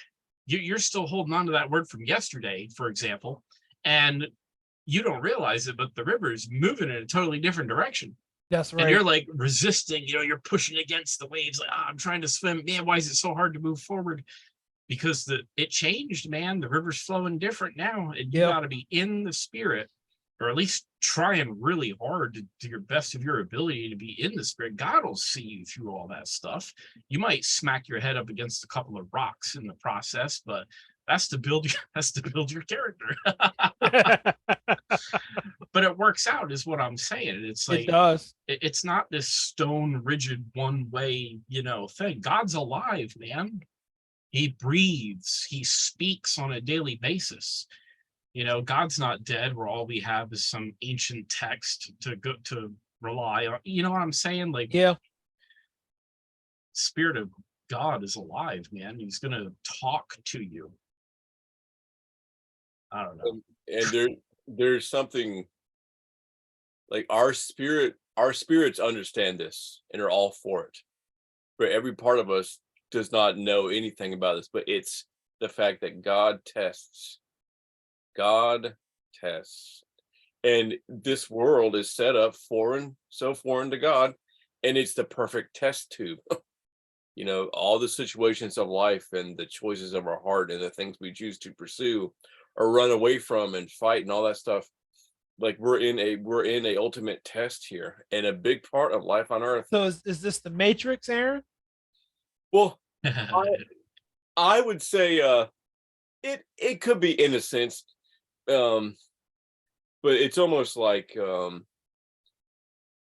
you're still holding on to that word from yesterday, for example, and you don't realize it, but the river is moving in a totally different direction. That's right. And you're like resisting, you're pushing against the waves. Like, I'm trying to swim. Man, why is it so hard to move forward? Because it changed, man. The river's flowing different now. And you got to be in the spirit, or at least trying really hard to your best of your ability to be in the spirit. God will see you through all that stuff. You might smack your head up against a couple of rocks in the process, but that's to build your character. But it works out, is what I'm saying. It's like, it does. It's not this stone rigid one way, thing. God's alive, man. He breathes. He speaks on a daily basis. God's not dead where all we have is some ancient text to rely on. You know what I'm saying? Like, Yeah. Spirit of God is alive, man. He's gonna talk to you. I don't know. And there's something like our spirits understand this and are all for it. But every part of us does not know anything about this, but it's the fact that God tests. And this world is set up so foreign to God, and it's the perfect test tube. All the situations of life and the choices of our heart and the things we choose to pursue or run away from and fight and all that stuff. Like we're in a ultimate test here, and a big part of life on earth. So is this the Matrix, Aaron? Well, I would say it could be in a sense, but it's almost like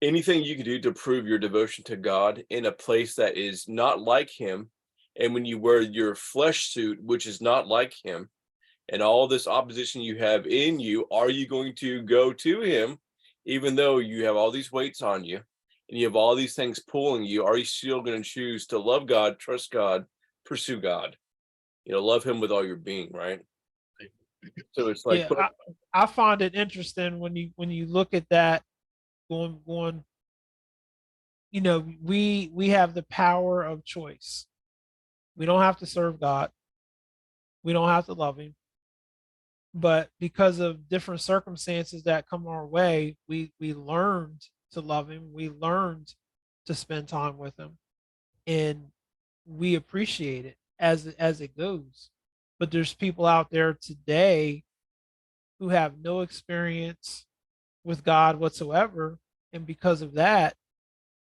anything you can do to prove your devotion to God in a place that is not like him, and when you wear your flesh suit, which is not like him, and all this opposition you have in you, are you going to go to him, even though you have all these weights on you and you have all these things pulling you? Are you still going to choose to love God, trust God, pursue God? Love him with all your being, right? So it's like, Yeah, I find it interesting when you look at that going, we have the power of choice. We don't have to serve God. We don't have to love him. But because of different circumstances that come our way, we learned to love him. We learned to spend time with him, and we appreciate it as it goes. But there's people out there today who have no experience with God whatsoever, and because of that,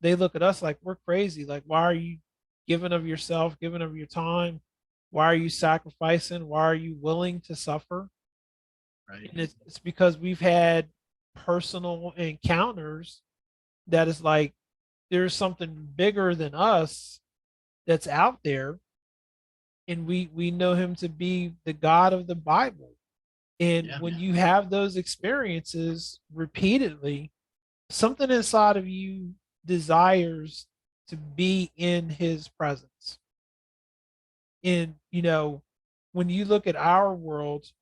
they look at us like we're crazy. Like, why are you giving of yourself, giving of your time? Why are you sacrificing? Why are you willing to suffer? Right. And it's because we've had personal encounters that is like there's something bigger than us that's out there, and we know him to be the God of the Bible. And Yeah. when you have those experiences repeatedly, something inside of you desires to be in his presence. And when you look at our world,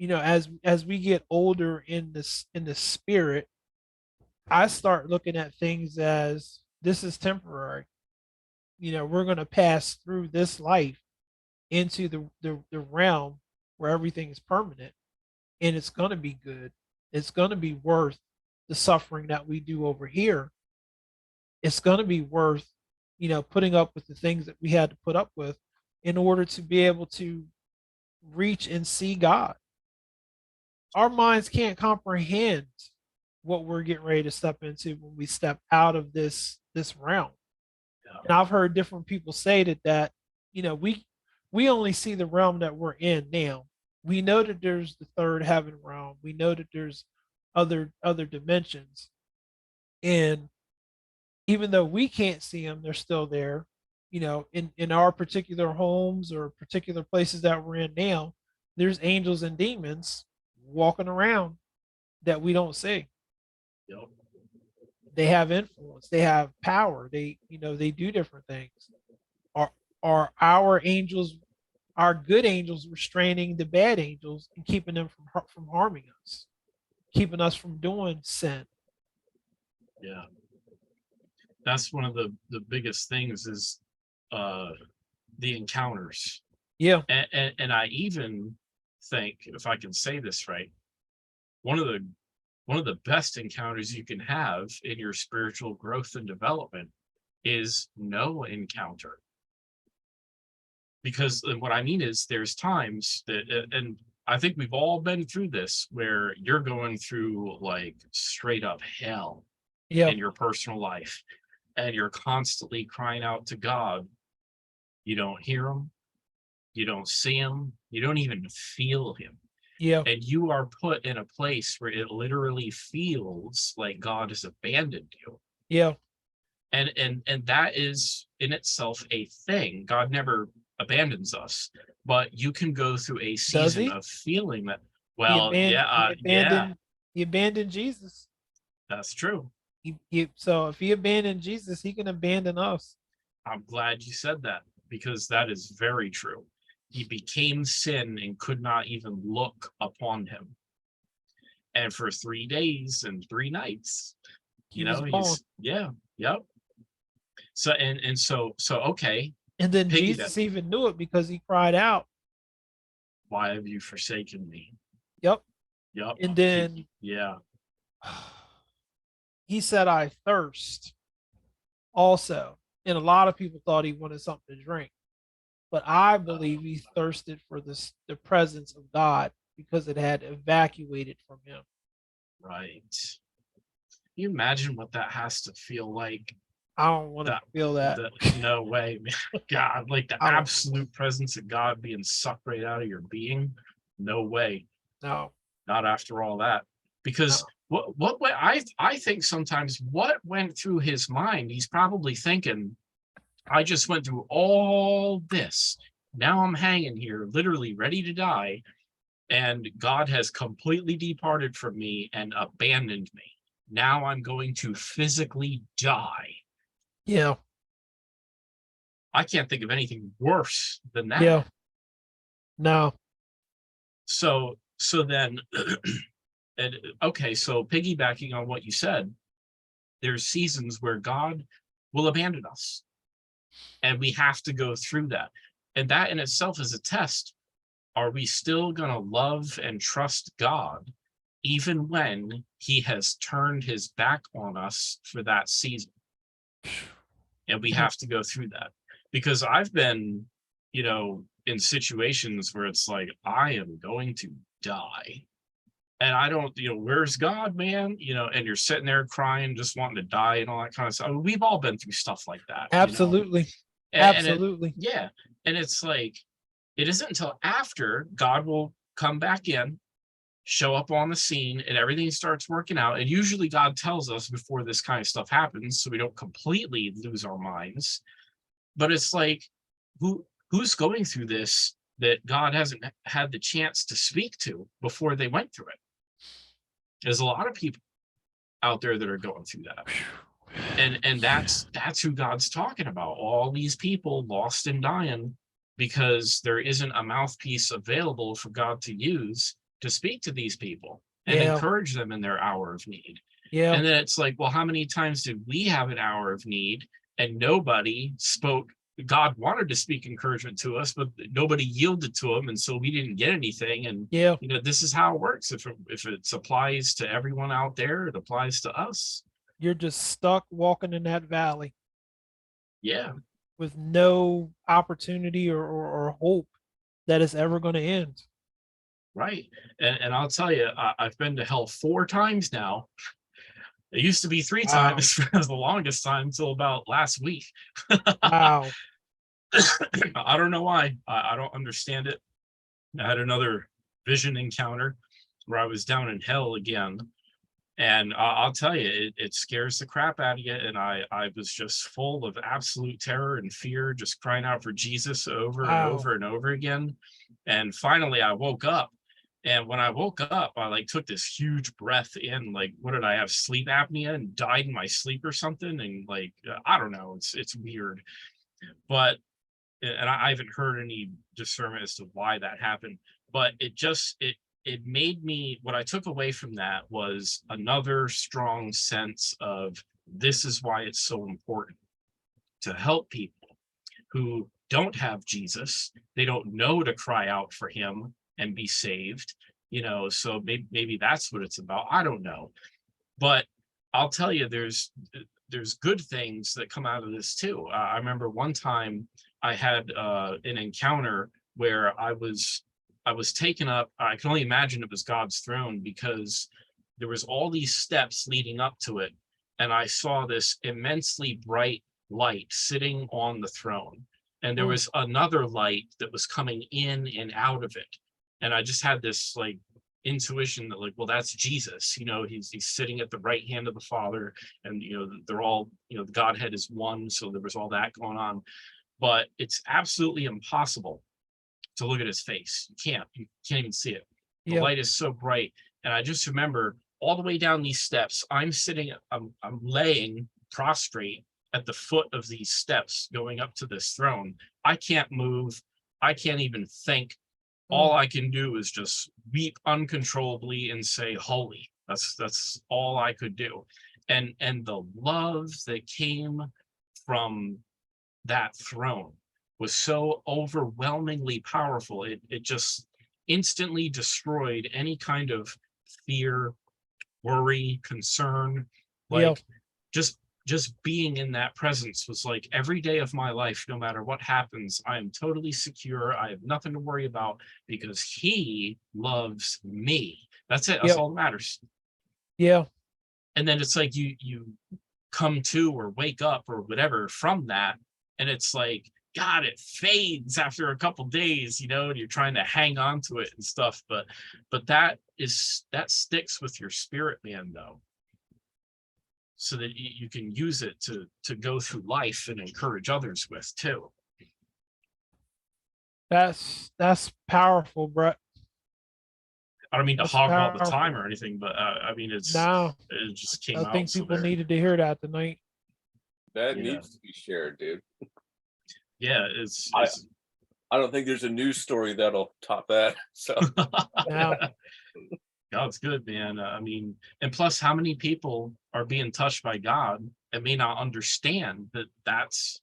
as we get older in the spirit, I start looking at things as this is temporary. We're going to pass through this life into the realm where everything is permanent, and it's going to be good. It's going to be worth the suffering that we do over here. It's going to be worth putting up with the things that we had to put up with in order to be able to reach and see God. Our minds can't comprehend what we're getting ready to step into when we step out of this realm. And I've heard different people say that we only see the realm that we're in now. We know that there's the third heaven realm. We know that there's other dimensions. And even though we can't see them, they're still there. In our particular homes or particular places that we're in now, there's angels and demons walking around that we don't see. Yep. They have influence, they have power, they do different things. Are our angels, our good angels, restraining the bad angels and keeping them from harming us, keeping us from doing sin? Yeah. That's one of the biggest things is the encounters. Yeah. And I even think, if I can say this right, one of the best encounters you can have in your spiritual growth and development is no encounter. Because what I mean is there's times that, and I think we've all been through this, where you're going through like straight up hell in your personal life, and you're constantly crying out to God. You don't hear him, you don't see him, you don't even feel him. Yeah. And you are put in a place where it literally feels like God has abandoned you. Yeah. And that is in itself a thing. God never abandons us, but you can go through a season of feeling that, well, he abandoned Jesus. That's true. So if he abandoned Jesus, he can abandon us. I'm glad you said that, because that is very true. He became sin and could not even look upon him. And for 3 days and 3 nights, yep. So so okay. And then Jesus even knew it because he cried out, "Why have you forsaken me?" Yep. Yep. And then he said, "I thirst." Also, and a lot of people thought he wanted something to drink, but I believe he thirsted for the presence of God because it had evacuated from him. Right. Can you imagine what that has to feel like? I don't want to feel that. No way, man. God, like the absolute presence of God being sucked right out of your being. No way. No. Not after all that. Because I think sometimes what went through his mind, he's probably thinking, I just went through all this. Now I'm hanging here, literally ready to die, and God has completely departed from me and abandoned me. Now I'm going to physically die. Yeah. I can't think of anything worse than that. Yeah. No. So then, and okay, so piggybacking on what you said, there's seasons where God will abandon us, and we have to go through that. And that in itself is a test. Are we still going to love and trust God even when he has turned his back on us for that season? And we have to go through that, because I've been, in situations where it's like, I am going to die. And I don't, where's God, man? And you're sitting there crying, just wanting to die and all that kind of stuff. I mean, we've all been through stuff like that. Absolutely. Absolutely. Yeah. And it's like, it isn't until after God will come back in, show up on the scene, and everything starts working out. And usually God tells us before this kind of stuff happens, so we don't completely lose our minds. But it's like, who's going through this that God hasn't had the chance to speak to before they went through it? There's a lot of people out there that are going through that. And that's who God's talking about. All these people lost and dying because there isn't a mouthpiece available for God to use to speak to these people and encourage them in their hour of need. Yeah. And then it's like, well, how many times did we have an hour of need and nobody spoke? God wanted to speak encouragement to us, but nobody yielded to him, and so we didn't get anything. And this is how it works. If it applies to everyone out there, it applies to us. You're just stuck walking in that valley. Yeah. With no opportunity or hope that it's ever going to end. Right. And I'll tell you, I've been to hell 4 times now. It used to be 3 times for the longest time until about last week. Wow. I don't know why. I don't understand it. I had another vision encounter where I was down in hell again. And I'll tell you, it scares the crap out of you. And I was just full of absolute terror and fear, just crying out for Jesus over and over and over again. And finally, I woke up. And when I woke up, I took this huge breath in. Like, what did I have? Sleep apnea and died in my sleep or something? And I don't know. It's weird. But, and I haven't heard any discernment as to why that happened. But it made me, what I took away from that was another strong sense of, this is why it's so important to help people who don't have Jesus. They don't know to cry out for him and be saved, so maybe that's what it's about. I don't know. But I'll tell you, there's good things that come out of this too. I remember one time I had an encounter where I was taken up. I can only imagine it was God's throne, because there was all these steps leading up to it. And I saw this immensely bright light sitting on the throne. And there was another light that was coming in and out of it. And I just had this intuition that well, that's Jesus. He's sitting at the right hand of the Father, and they're all, the Godhead is one. So there was all that going on. But it's absolutely impossible to look at his face. You can't even see it. The light is so bright. And I just remember all the way down these steps, I'm laying prostrate at the foot of these steps going up to this throne. I can't move. I can't even think. All I can do is just weep uncontrollably and say, holy. That's all I could do. And the love that came from that throne was so overwhelmingly powerful. It just instantly destroyed any kind of fear, worry, concern. Just being in that presence was like, every day of my life, no matter what happens, I am totally secure. I have nothing to worry about, because he loves me. That's it. That's all that matters. Yeah. And then it's like you come to or wake up or whatever from that, and it's like God, it fades after a couple days, and you're trying to hang on to it and stuff. But that sticks with your spirit, man, though, so that you can use it to go through life and encourage others with too. That's powerful, Brett. I don't mean to That's hog all the powerful. time or anything, but I mean, it just came I out. think So people there. needed to hear that tonight. That Yeah. needs to be shared, dude. Yeah, it's I don't think there's a news story that'll top that. So Now, God's good, man. I mean, and plus, how many people are being touched by God and may not understand that that's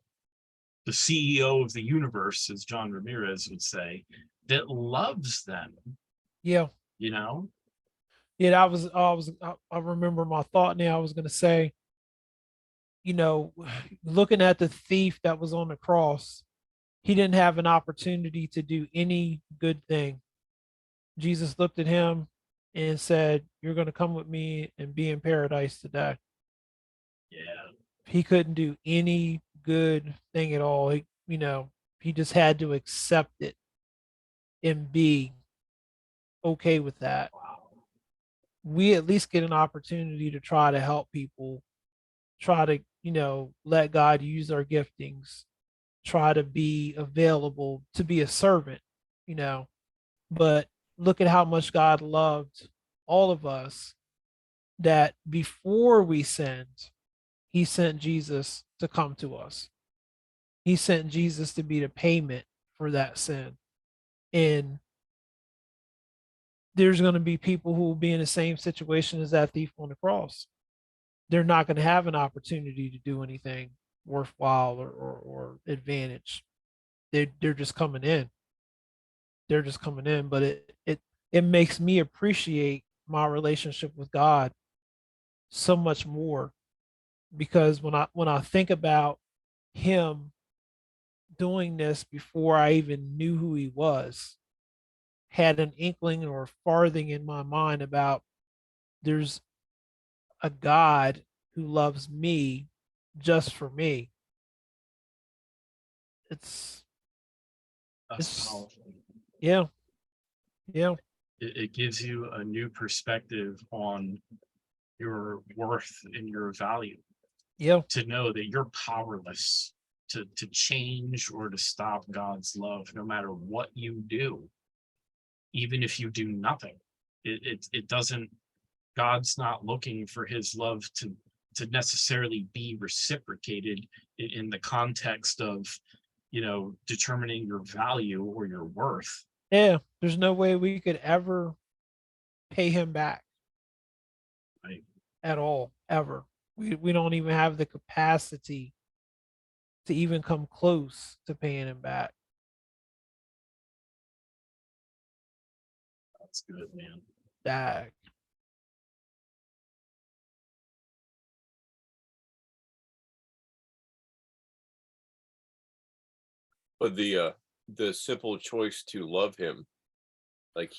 the CEO of the universe, as John Ramirez would say, that loves them, yeah. you know? Yeah, I remember my thought now. I was going to say, looking at the thief that was on the cross, he didn't have an opportunity to do any good thing. Jesus looked at him and said, "You're going to come with me and be in paradise today." Yeah. He couldn't do any good thing at all. He just had to accept it and be okay with that. We at least get an opportunity to try to help people, try to, let God use our giftings, try to be available, to be a servant, you know. But look at how much God loved all of us, that before we sinned, he sent Jesus to come to us. He sent Jesus to be the payment for that sin. And there's going to be people who will be in the same situation as that thief on the cross. They're not going to have an opportunity to do anything worthwhile or advantage. They're just coming in. They're just coming in. But it makes me appreciate my relationship with God so much more, because when I think about him doing this before I even knew who he was, had an inkling or farthing in my mind about there's a God who loves me just for me. That's It's powerful. yeah. It gives you a new perspective on your worth and your value, Yeah. to know that you're powerless to change or to stop God's love, no matter what you do. Even if you do nothing, it doesn't. God's not looking for his love to necessarily be reciprocated in the context of, determining your value or your worth. Yeah. There's no way we could ever pay him back. Right. At all, ever. We don't even have the capacity to even come close to paying him back. That's good, man. Dag. but the simple choice to love him, like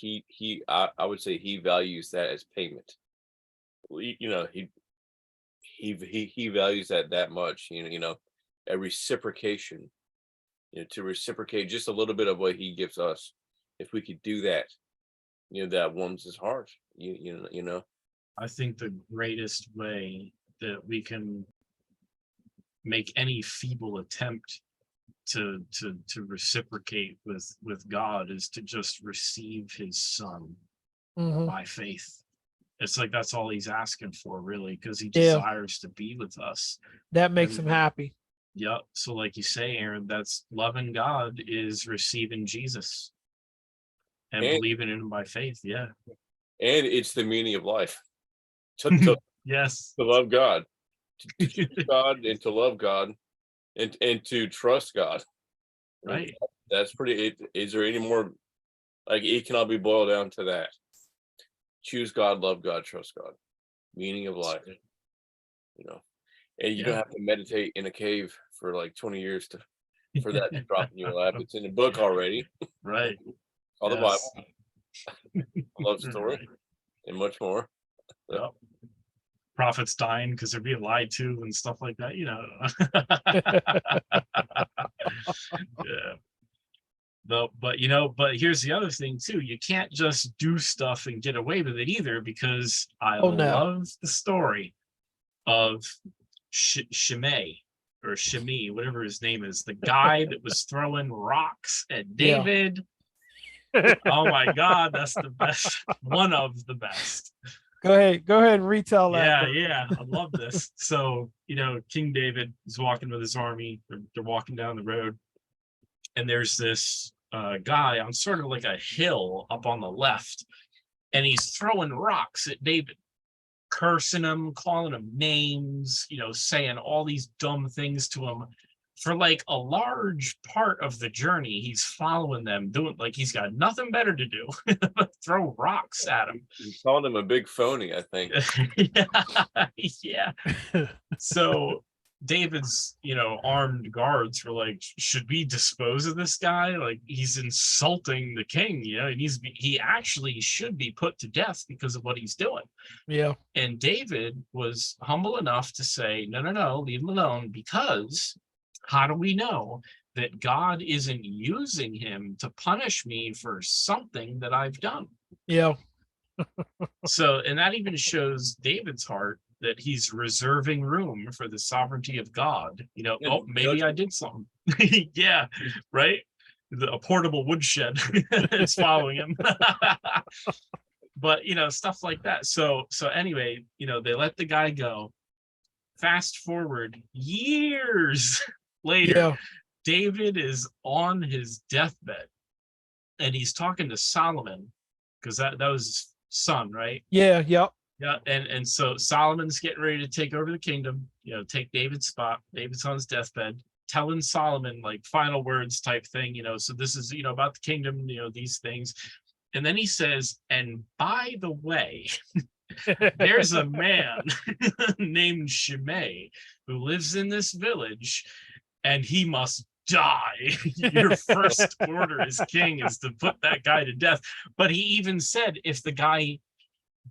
I would say he values that as payment. He values that much, a reciprocation, to reciprocate just a little bit of what he gives us. If we could do that, that warms his heart. I think the greatest way that we can make any feeble attempt to reciprocate with God is to just receive his son Mhm. by faith. It's like that's all he's asking for, really, because he Yeah. desires to be with us. That makes him And- happy. Yep. So, like you say, Aaron, that's loving God is receiving Jesus and And believing in him by faith. Yeah. and it's the meaning of life to Yes. love God, to choose God, and to love God, and to trust God. Right. That's pretty. Is there any more? Like, it can all be boiled down to that. Choose God, love God, trust God. Meaning of life. And you don't Yeah. have to meditate in a cave for like 20 years for that to drop in your lap. It's in the book already. Right. All the Yes. Bible, love story, Right. and much more. Yep. prophets dying because they're being lied to and stuff like that, you know. Yeah. But you know, but here's the other thing too. You can't just do stuff and get away with it either, because I Oh, no. love the story of Shimei or Shimei, whatever his name is, the guy that was throwing rocks at Yeah. David. Oh my God, that's the best. One of the best. Go ahead and retell that. Yeah, Bert. yeah, I love this. So, you know, King David is walking with his army. They're walking down the road, and there's this guy on sort of like a hill up on the left, and he's throwing rocks at David, cursing him, calling him names, you know, saying all these dumb things to him. For like a large part of the journey, he's following them, doing like he's got nothing better to do but throw rocks at him. You called him a big phony, I think. Yeah. So David's, you know, armed guards were like, should we dispose of this guy? Like, he's insulting the king, you know, he actually should be put to death because of what he's doing. Yeah. And David was humble enough to say, no, leave him alone, because how do we know that God isn't using him to punish me for something that I've done? Yeah. So, and that even shows David's heart, that he's reserving room for the sovereignty of God. You know, Yeah, oh, maybe I did something. Yeah, right? A portable woodshed is following him. But, you know, stuff like that. So anyway, you know, they let the guy go. Fast forward years later, Yeah. David is on his deathbed, and he's talking to Solomon, because that was his son, right? Yeah. Yep. Yeah, and so Solomon's getting ready to take over the kingdom, you know, take David's spot. David's on his deathbed, telling Solomon like final words type thing, you know. So this is, you know, about the kingdom, you know, these things. And then he says, and by the way, there's a man named Shimei who lives in this village, and he must die. Your first order as king is to put that guy to death. But he even said, if the guy,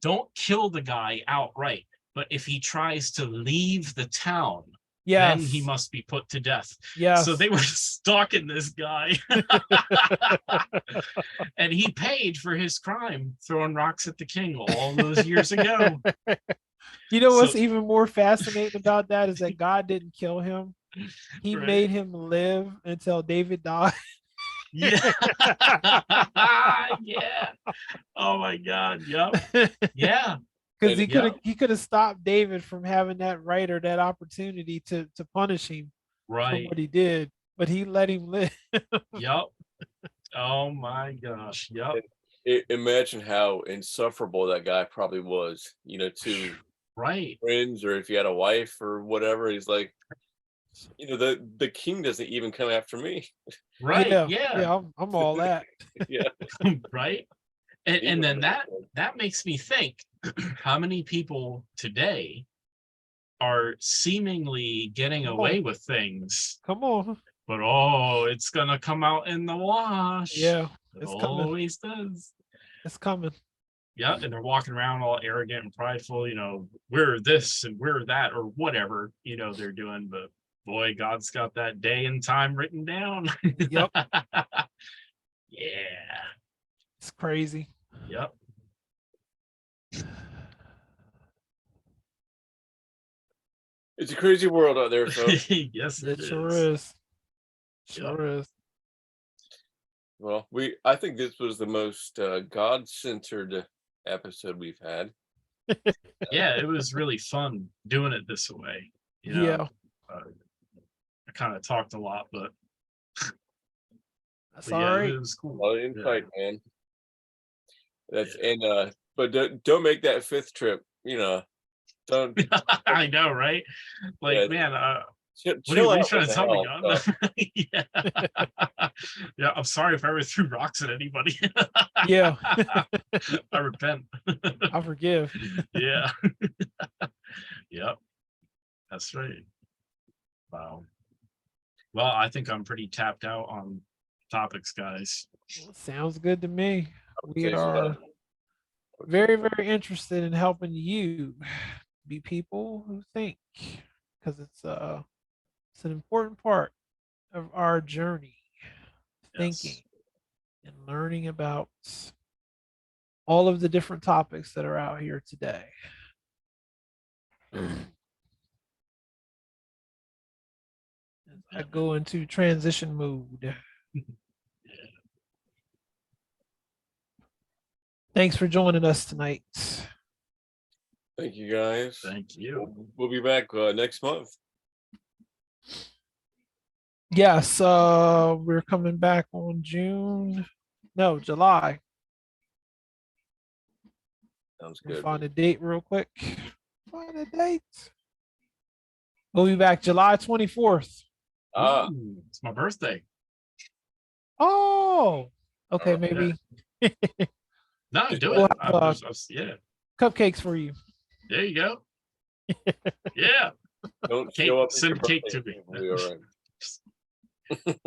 don't kill the guy outright, but if he tries to leave the town, then he must be put to death. Yes. So they were stalking this guy. And he paid for his crime, throwing rocks at the king all those years ago. You know what's even more fascinating about that is that God didn't kill him. He Right. made him live until David died. Yeah. Yeah. Oh my God. Yep. Yeah. Because he could have stopped David from having that right or that opportunity to punish him for Right. what he did, but he let him live. Yep. Oh my gosh. Yep. Imagine how insufferable that guy probably was, you know, to Right. friends, or if you had a wife or whatever. He's like, you know, the king doesn't even come after me. Right. Yeah. Yeah. Yeah. I'm all that. Yeah. Right. And then that makes me think, how many people today are seemingly getting away with things, Come on. but oh, it's gonna come out in the wash. Yeah. It It's coming. always does. It's coming. Yeah, and they're walking around all arrogant and prideful, you know, we're this and we're that, or whatever, you know, they're doing. But boy, God's got that day and time written down. Yep. Yeah. It's crazy. Yep. It's a crazy world out there, folks. Yes, It it sure is. is. Sure is. Well, I think this was the most God-centered episode we've had. Yeah, it was really fun doing it this way. You know, Yeah. I kind of talked a lot, but That's yeah, all right. it was cool. All the insight, man. That's and but don't make that fifth trip. You know, don't. I know, right? Like, Yeah. man, what are Chill you out trying with to the tell me, hell, God? Yeah. Yeah, I'm sorry if I ever threw rocks at anybody. Yeah. I repent. I forgive. Yeah. Yep. That's right. Wow. Well, I think I'm pretty tapped out on topics, guys. Sounds good to me. We Okay, so are very, very interested in helping you be people who think, because it's an important part of our journey, thinking and learning about all of the different topics that are out here today. I go into transition mode. Thanks for joining us tonight. Thank you, guys. Thank you. We'll be back next month. Yes, we're coming back on July. Sounds We'll good. find a date real quick. Find a date. We'll be back July 24th. Ooh, it's my birthday. Oh, okay, Oh, maybe No, do We'll it. have, Yeah, cupcakes for you. there you go. Yeah, Don't cake, show up at send your cake birthday, to me. it'll be all right.